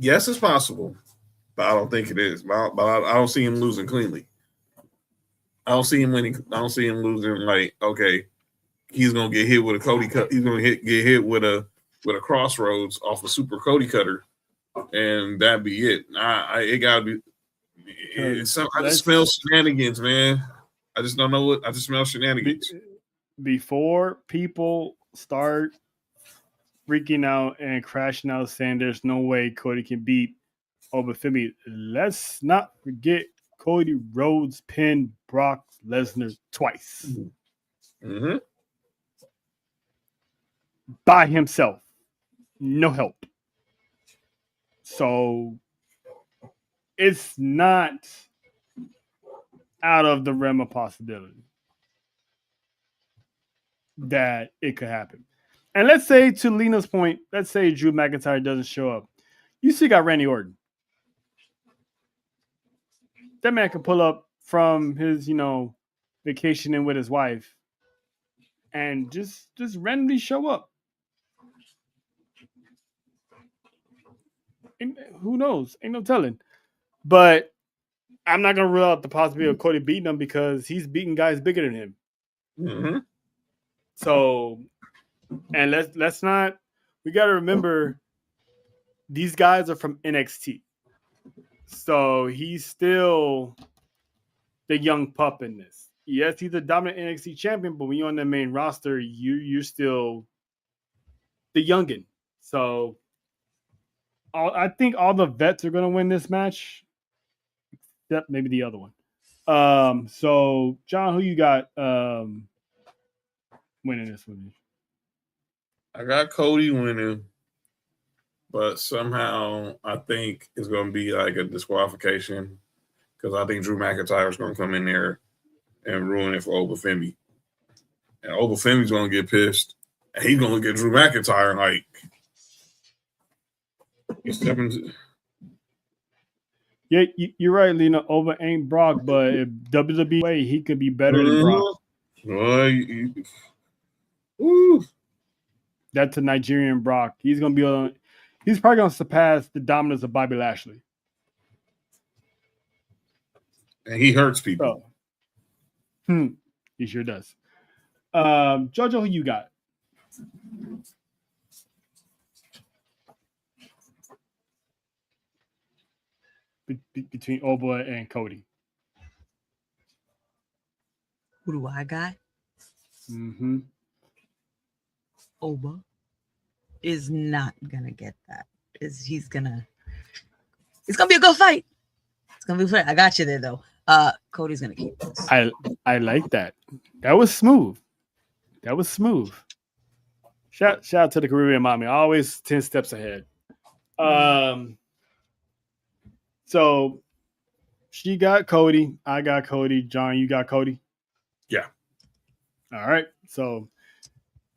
Yes, it's possible, but I don't think it is. But I don't see him losing cleanly. I don't see him winning. I don't see him losing like, okay, he's gonna get hit with a Cody cut. He's gonna get hit with a crossroads off a super Cody cutter, and that'd be it. It gotta be. I just smell shenanigans, man. I just don't know what. I just smell shenanigans. Before people start freaking out and crashing out saying there's no way Cody can beat Obafemi, let's not forget Cody Rhodes pinned Brock Lesnar twice. Mm-hmm. By himself. No help. So it's not out of the realm of possibility that it could happen. And let's say, to Lena's point, let's say Drew McIntyre doesn't show up. You still got Randy Orton. That man can pull up from his, vacationing with his wife and just randomly show up. And who knows? Ain't no telling. But I'm not gonna rule out the possibility of Cody beating him because he's beating guys bigger than him. Mm-hmm. So, and let's not. We got to remember these guys are from NXT, so he's still the young pup in this. Yes, he's a dominant NXT champion, but when you're on the main roster, you're still the youngin. So, I think all the vets are gonna win this match. Yep, maybe the other one. So John, who you got winning this one? I got Cody winning, but somehow I think it's going to be like a disqualification because I think Drew McIntyre is going to come in there and ruin it for Obafemi. And Obafemi's going to get pissed, and he's going to get Drew McIntyre like Yeah, you're right, Lena. Over ain't Brock, but if WWE, he could be better than Brock. That's a Nigerian Brock. He's probably gonna surpass the dominance of Bobby Lashley. And he hurts people. He sure does. Jojo, who you got? Between Oba and Cody. Who do I got? Mm-hmm. Oba is not gonna get that. It's gonna be a good fight. It's gonna be a fight. I got you there though. Cody's gonna keep this. I like that. That was smooth. Shout out to the Caribbean mommy. Always 10 steps ahead. So she got Cody. I got Cody. John, you got Cody? Yeah. All right. So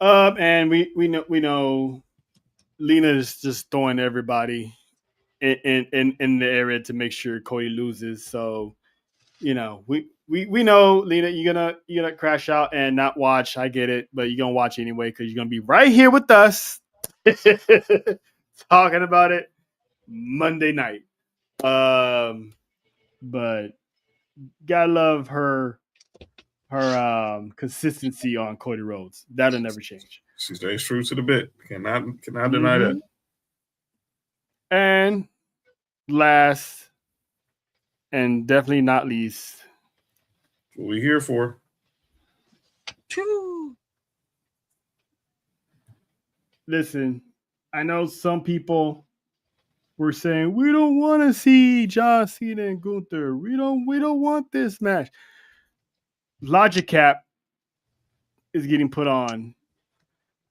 and we know Lena is just throwing everybody in the area to make sure Cody loses. So, we know Lena, you're gonna crash out and not watch. I get it, but you're gonna watch anyway because you're gonna be right here with us talking about it Monday night. But gotta love her consistency on Cody Rhodes. That'll never change. She stays true to the bit. Cannot deny that. And last, and definitely not least, what we here for? True. Listen, I know some people were saying we don't want to see John Cena and Gunther. We don't want this match. Logic Cap is getting put on.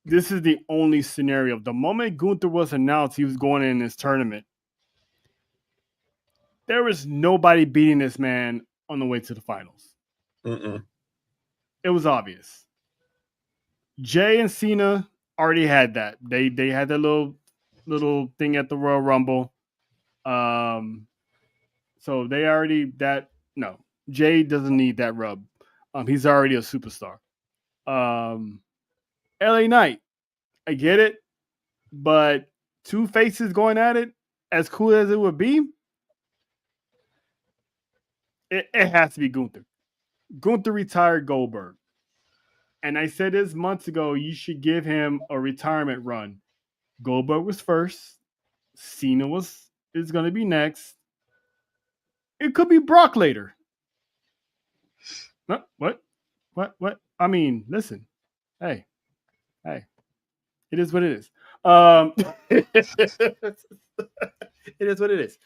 This is the only scenario. The moment Gunther was announced he was going in this tournament, there was nobody beating this man on the way to the finals. It was obvious. Jay and Cena already had that. They had that little thing at the Royal Rumble. So they already no. Jay doesn't need that rub. He's already a superstar. LA Knight, I get it, but two faces going at it, as cool as it would be, it has to be Gunther. Gunther retired Goldberg. And I said this months ago, you should give him a retirement run. Goldberg was first. Cena is going to be next. It could be Brock later. What? I mean, listen. Hey. It is what it is. It is what it is.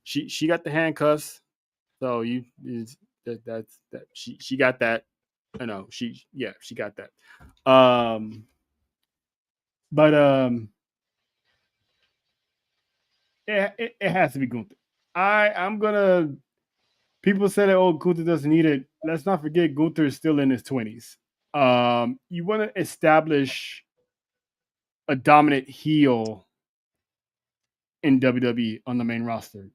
She got the handcuffs, so she got that. I know she got that. It has to be Gunther. I'm gonna. People say that Gunther doesn't need it. Let's not forget Gunther is still in his 20s. You want to establish a dominant heel in WWE on the main roster.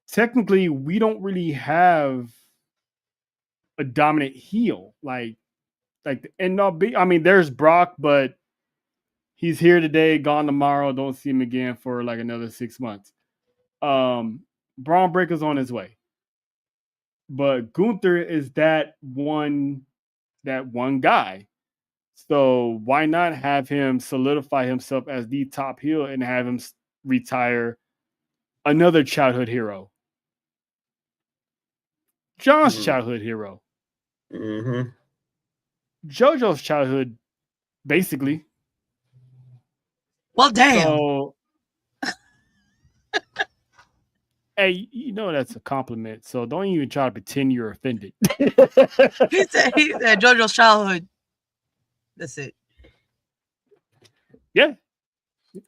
Technically, we don't really have a dominant heel like the end all be. I mean, there's Brock, but he's here today, gone tomorrow. Don't see him again for like another 6 months. Braun Breaker's on his way, but Gunther is that one guy. So why not have him solidify himself as the top heel and have him retire another childhood hero? John's childhood hero. Mm-hmm. JoJo's childhood, basically. Well, damn. So, hey, you know that's a compliment. So don't even try to pretend you're offended. he said JoJo's childhood. That's it. Yeah.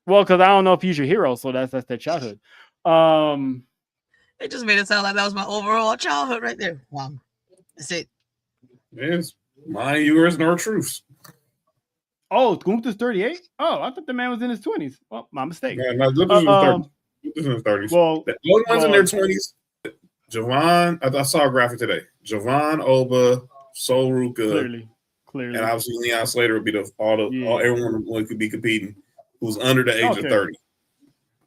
Well, because I don't know if he's your hero, so that's their childhood. It just made it sound like that was my overall childhood right there. Wow. That's it. Yes. Mine, yours, and our truths. Oh, Gunther's 38? Oh, I thought the man was in his 20s. Well, my mistake. Yeah, no, Gunther's in his 30s. Well, the only ones in their 20s, Javon, I saw a graphic today. Javon, Oba, Sol Ruka. Clearly. And obviously Leon Slater would be everyone who could be competing who's under the age of 30.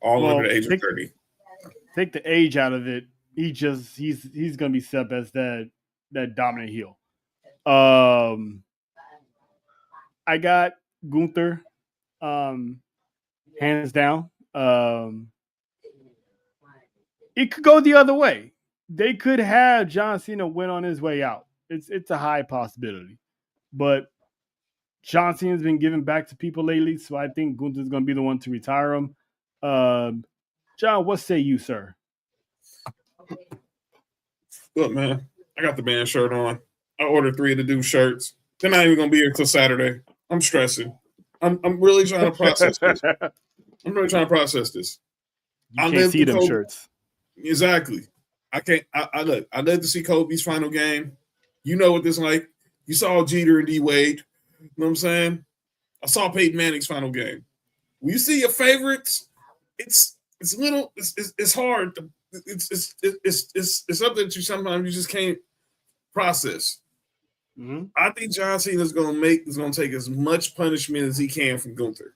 Under the age of 30. Take the age out of it. He's gonna be set up as that dominant heel. I got Gunther, hands down. It could go the other way. They could have John Cena win on his way out. It's a high possibility, but John Cena's been giving back to people lately, so I think Gunther's gonna be the one to retire him. John, what say you, sir? Look, man, I got the band shirt on. I ordered 3 of the dude shirts. They're not even gonna be here till Saturday. I'm stressing. I'm really trying to process this. I'm really trying to process this. You can't see them shirts. Exactly. I can't. I look. I love to see Kobe's final game. You know what this like. You saw Jeter and D Wade. You know what I'm saying? I saw Peyton Manning's final game. When you see your favorites, it's little. It's hard. It's something that you sometimes just can't process. Mm-hmm. I think John Cena is going to take as much punishment as he can from Gunther.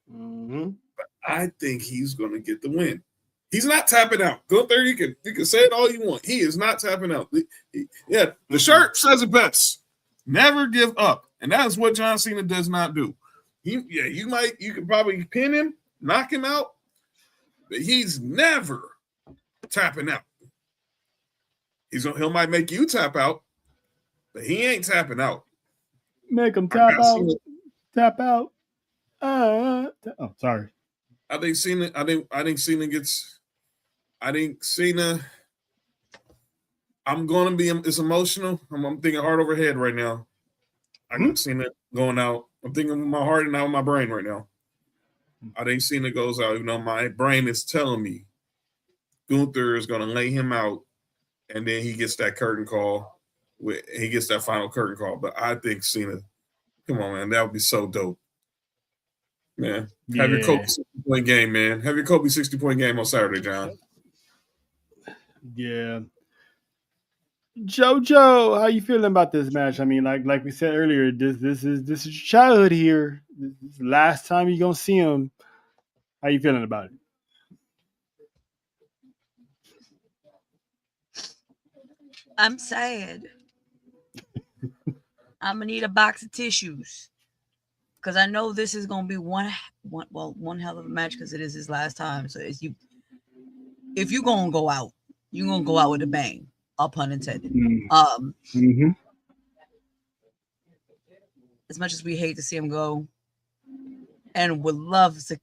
Mm-hmm. But I think he's going to get the win. He's not tapping out. Gunther, you can say it all you want. He is not tapping out. The shirt says it best. Never give up, and that is what John Cena does not do. You could probably pin him, knock him out, but he's never tapping out. He might make you tap out, but he ain't tapping out. Make him tap out. Tap out. Sorry. I think Cena gets. I think Cena. I'm gonna be. It's emotional. I'm thinking heart over head right now. I got Cena going out. I'm thinking with my heart and not with my brain right now. I think Cena goes out. Even though my brain is telling me Gunther is gonna lay him out, and then he gets that curtain call. He gets that final curtain call. But I think Cena. Come on, man. That would be so dope. Man, have your Kobe 60-point game, man. Have your Kobe 60-point game on Saturday, John. Yeah. JoJo, how you feeling about this match? I mean, like we said earlier, this is your childhood here. This is the last time you're gonna see him. How you feeling about it? I'm sad. I'm gonna need a box of tissues because I know this is gonna be one hell of a match because it is his last time. So if you gonna go out, you gonna go out with a bang. All pun intended. Mm-hmm. As much as we hate to see him go, and would love to,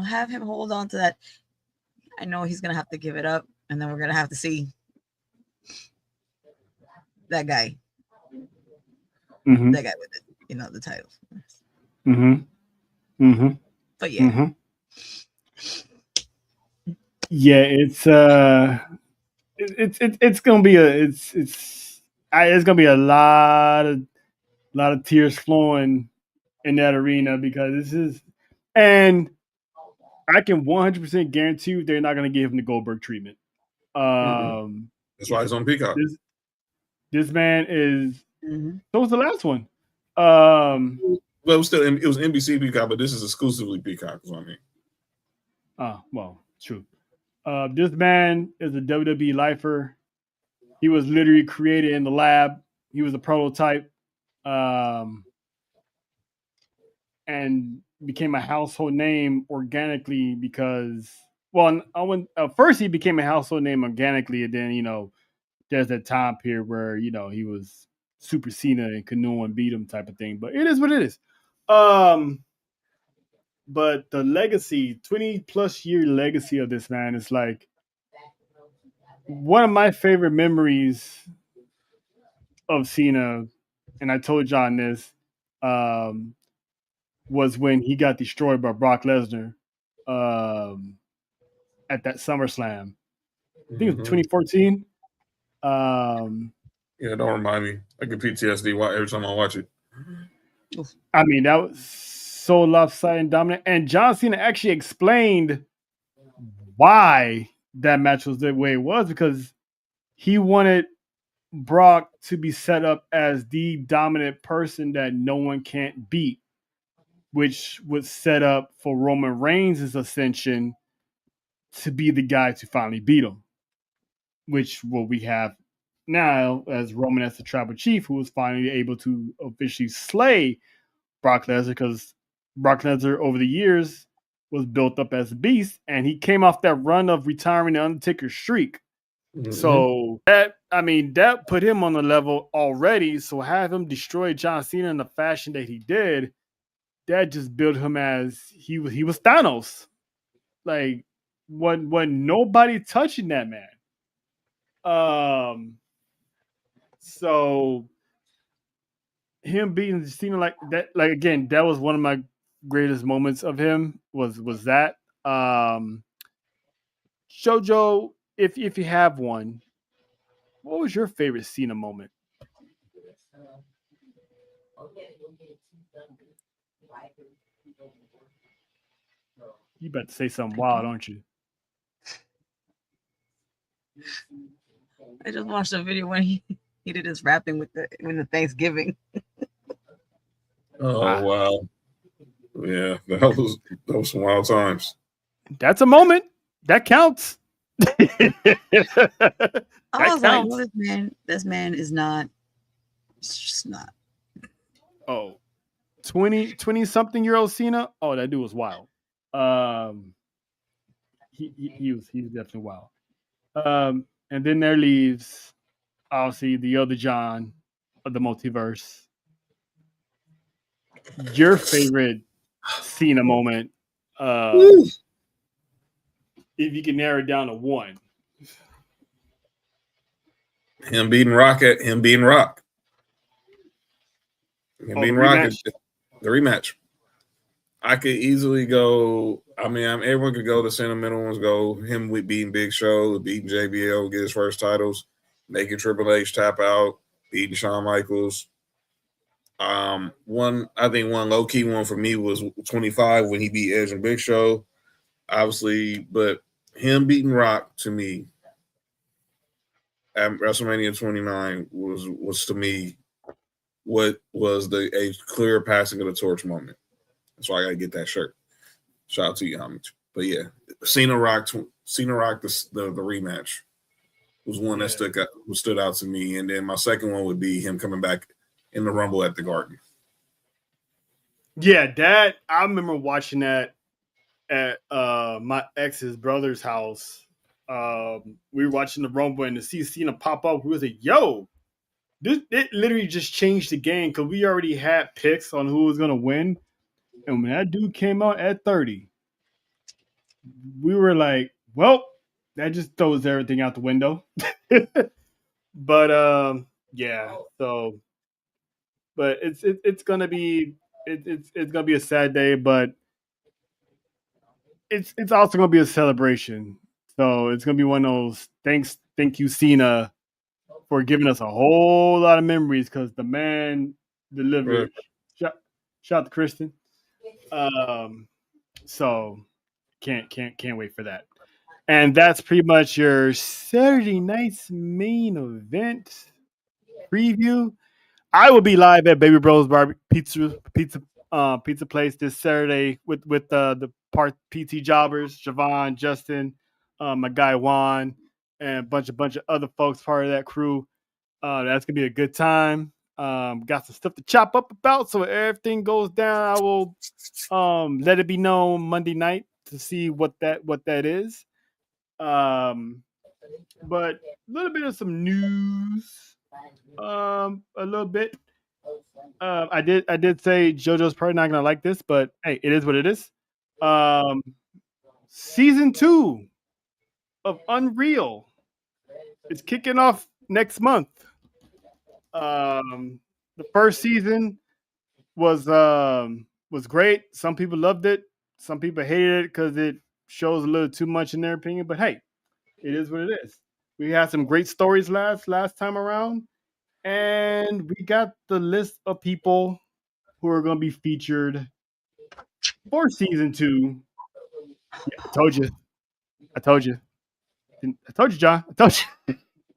have him hold on to that. I know he's gonna have to give it up, and then we're gonna have to see that guy. Mm-hmm. That guy with it, the title. Mm-hmm. Mm-hmm. But yeah. Mm-hmm. Yeah, it's gonna be it's gonna be a lot of tears flowing in that arena because this is, and I can 100% guarantee you they're not gonna give him the Goldberg treatment. That's why it's on Peacock. This man is. Mm-hmm. So was the last one. Well, it was NBC Peacock, but this is exclusively Peacock. Is what I mean. Well, true. This man is a WWE lifer. He was literally created in the lab. He was a prototype, and became a household name organically because, first he became a household name organically, and then there's that time period where he was Super Cena and could no one beat him type of thing. But it is what it is. But the legacy, 20+ year legacy of this man is like one of my favorite memories of Cena, and I told John this, was when he got destroyed by Brock Lesnar at that SummerSlam. I think it was 2014. Yeah, don't remind me. I get PTSD every time I watch it. I mean, that was so lopsided and dominant. And John Cena actually explained why that match was the way it was, because he wanted Brock to be set up as the dominant person that no one can't beat, which was set up for Roman Reigns' ascension to be the guy to finally beat him, which what we have now as Roman as the tribal chief, who was finally able to officially slay Brock Lesnar, because Brock Lesnar over the years was built up as a beast, and he came off that run of retiring the Undertaker streak. Mm-hmm. So that put him on the level already. So have him destroy John Cena in the fashion that he did, that just built him as he was Thanos. Like when nobody touching that man. So him beating Cena like that, like again, that was one of my greatest moments of him. Was that JoJo? If you have one, what was your favorite Cena moment? You about to say something wild, aren't you? I just watched a video when he did his rapping with the Thanksgiving. Oh wow. Yeah, that was some wild times. That's a moment. That counts. I was like, well, this man is not. It's just not. Oh, 20-something-year-old Cena. Oh, that dude was wild. He was definitely wild. And then there leaves, obviously, the other John of the multiverse. Your favorite Cena moment, if you can narrow it down to one. Him beating Rock. Beating Rock at the rematch. I could easily go. I mean, everyone could go. The sentimental ones go. Him with beating Big Show, beating JBL, get his first titles, making Triple H tap out, beating Shawn Michaels. I think one low key one for me was 25 when he beat Edge and Big Show, obviously. But him beating Rock to me at WrestleMania 29 was to me what was a clear passing of the torch moment. That's why I gotta get that shirt. Shout out to you, homage. But yeah, Cena Rock the rematch was one that stood out to me, and then my second one would be him coming back in the Rumble at the Garden. Yeah, I remember watching that at my ex's brother's house. We were watching the Rumble, and to see Cena pop up, we was like, "Yo, it literally just changed the game," because we already had picks on who was gonna win, and when that dude came out at 30, we were like, "Well, that just throws everything out the window." But yeah, so, but it's gonna be it's gonna be a sad day, but it's also gonna be a celebration. So it's gonna be one of those thank you, Cena, for giving us a whole lot of memories, because the man delivered. Shout out to Kristen. So can't wait for that. And that's pretty much your Saturday night's main event preview. I will be live at Baby Bros Pizza Place this Saturday with the part PT jobbers, Javon, Justin, my guy Juan, and a bunch of other folks part of that crew. That's gonna be a good time. Got some stuff to chop up about, so if everything goes down, I will let it be known Monday night to see what that is. But a little bit of some news. A little bit. I did say JoJo's probably not gonna like this, but hey, it is what it is. Season 2 of Unreal is kicking off next month. The first season was great. Some people loved it. Some people hated it because it shows a little too much in their opinion. But hey, it is what it is. We had some great stories last time around, and we got the list of people who are going to be featured for season 2. Yeah, I told you, John. I told you.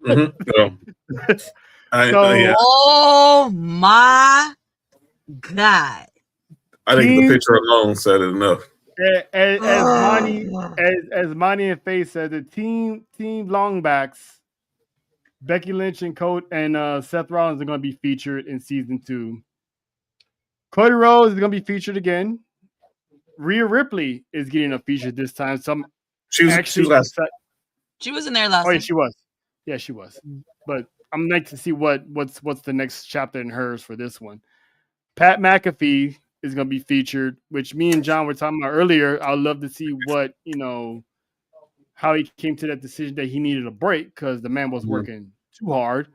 Mm-hmm. Oh my God! I think the picture alone said it enough. As Monty and Faye said, the team Longbacks, Becky Lynch and Seth Rollins are going to be featured in season 2. Cody Rhodes is going to be featured again. Rhea Ripley is getting a feature this time. She was in there last. Oh yeah, she was. Yeah, she was. But I'm nice to see what's the next chapter in hers for this one. Pat McAfee is going to be featured, which me and John were talking about earlier. I'd love to see what, how he came to that decision that he needed a break because the man was working too hard.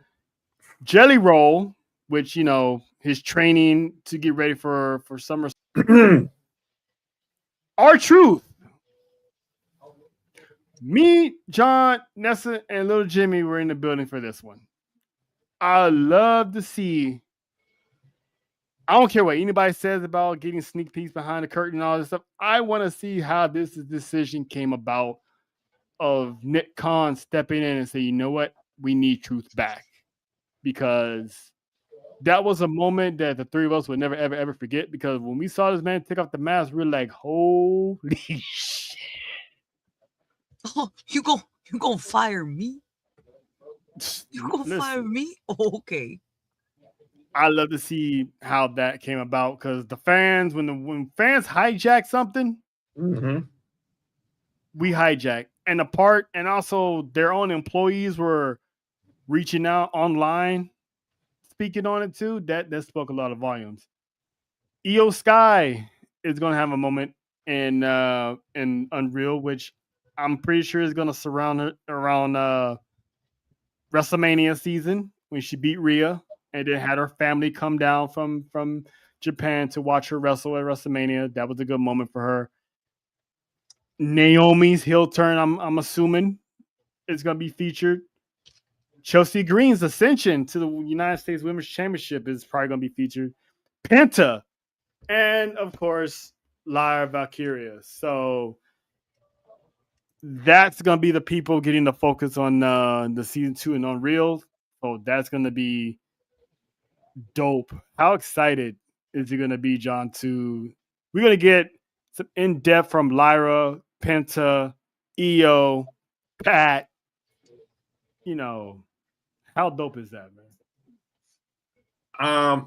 Jelly Roll, which, his training to get ready for summer. R-Truth. Me, John, Nessa, and little Jimmy were in the building for this one. I love to see. I don't care what anybody says about getting sneak peeks behind the curtain and all this stuff. I want to see how this decision came about of Nick Khan stepping in and saying, you know what? We need Truth back. Because that was a moment that the three of us would never, ever, ever forget. Because when we saw this man take off the mask, we were like, holy shit. Oh, you gonna fire me? You gonna fire me? Oh, okay. I love to see how that came about because the fans, when fans hijack something, we hijack. And also their own employees were reaching out online, speaking on it too. That spoke a lot of volumes. Io Sky is going to have a moment in Unreal, which I'm pretty sure is going to surround her around WrestleMania season when she beat Rhea. And then had her family come down from Japan to watch her wrestle at WrestleMania. That was a good moment for her. Naomi's heel turn, I'm assuming, is going to be featured. Chelsea Green's ascension to the United States Women's Championship is probably going to be featured. Penta. And, of course, Lyra Valkyria. So, that's gonna be the people getting the focus on the season 2 and Unreal. So that's gonna be dope. How excited is it gonna be, John? We're gonna get some in depth from Lyra, Penta, EO, Pat. You know, how dope is that, man?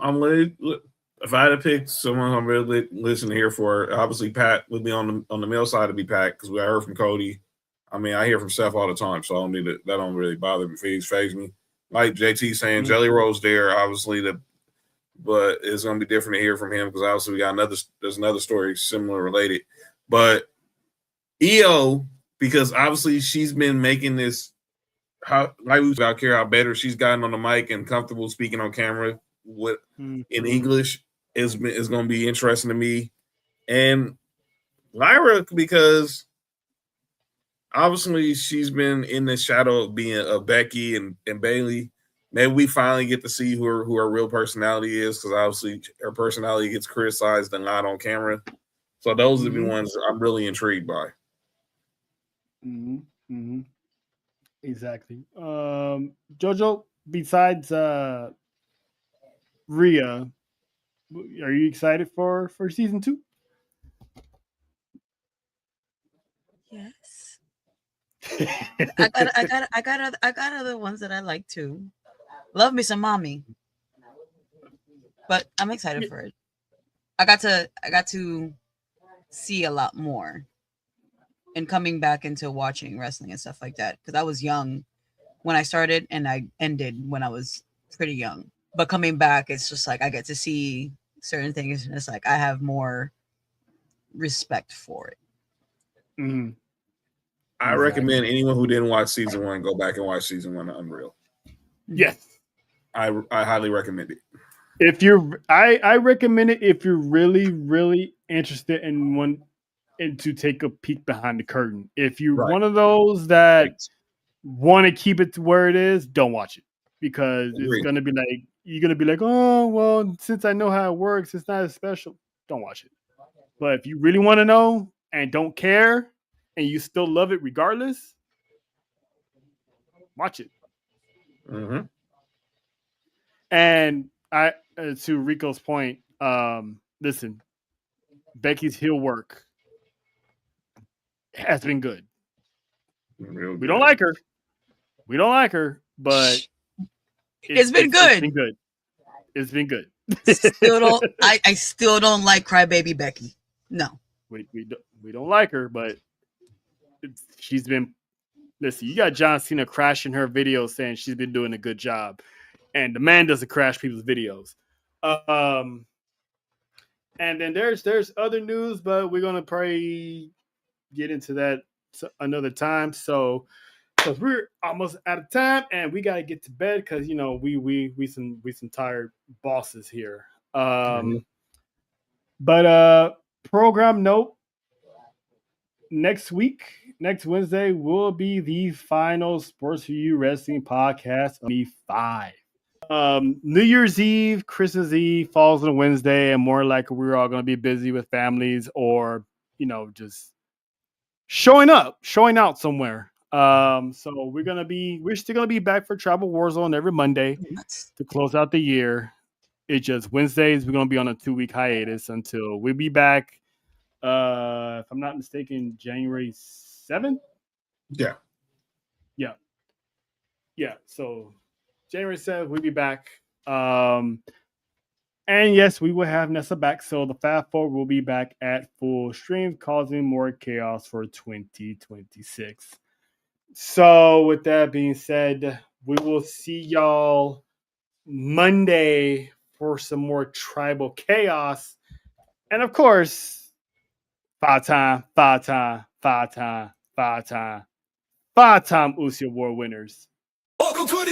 I'm really. If I had to pick someone I'm really listening here for, obviously Pat would be on the male side to be Pat because I heard from Cody. I mean, I hear from Seth all the time, so I don't need it. That don't really bother me. Phase me. Like JT saying, Jelly Roll's there, obviously but it's gonna be different to hear from him because obviously we got there's another story similar related. But EO, because obviously she's been making this I care how better she's gotten on the mic and comfortable speaking on camera in English is going to be interesting to me. And Lyra, because obviously she's been in the shadow of being a Becky and Bailey. Maybe we finally get to see who her real personality is, because obviously her personality gets criticized and not on camera. So those are the ones I'm really intrigued by. Exactly. Jojo, besides Rhea, are you excited for season 2? Yes. I got other ones that I like too. Love me some mommy, but I'm excited for it. I got to see a lot more, and coming back into watching wrestling and stuff like that, because I was young when I started and I ended when I was pretty young. But coming back, it's just like I get to see certain things, and it's like I have more respect for it. I recommend anyone who didn't watch season 1 go back and watch season 1 of Unreal. Yes, I highly recommend it. I recommend it if you're really, really interested and to take a peek behind the curtain. If you're one of those that want to keep it to where it is, don't watch it, because it's gonna be like you're gonna be like, oh well, since I know how it works, it's not as special. Don't watch it. But if you really want to know and don't care and you still love it regardless, watch it. And I, to Rico's point, listen, Becky's heel work has been good. We don't like her. But it's been good. It's been good. I still don't like Crybaby Becky. No. We don't like her, but she's been. Listen, you got John Cena crashing her videos saying she's been doing a good job, and the man doesn't crash people's videos. And then there's other news, but we're gonna probably get into that another time. So, because we're almost out of time and we gotta get to bed, because we some tired bosses here. But program note: next Wednesday will be the final Sports for You Wrestling podcast of Me5. New Year's Eve, Christmas Eve falls on a Wednesday, and more likely we're all going to be busy with families or, just showing out somewhere. So we're still going to be back for Travel Warzone every Monday to close out the year. It's just Wednesdays, we're going to be on a 2-week hiatus until we'll be back. If I'm not mistaken, January 7th. Yeah. So January 7th, we'll be back. And yes, we will have Nessa back. So the Fab Four will be back at full stream, causing more chaos for 2026. So with that being said, we will see y'all Monday for some more tribal chaos. And of course, five-time ucey Award winners. Welcome to the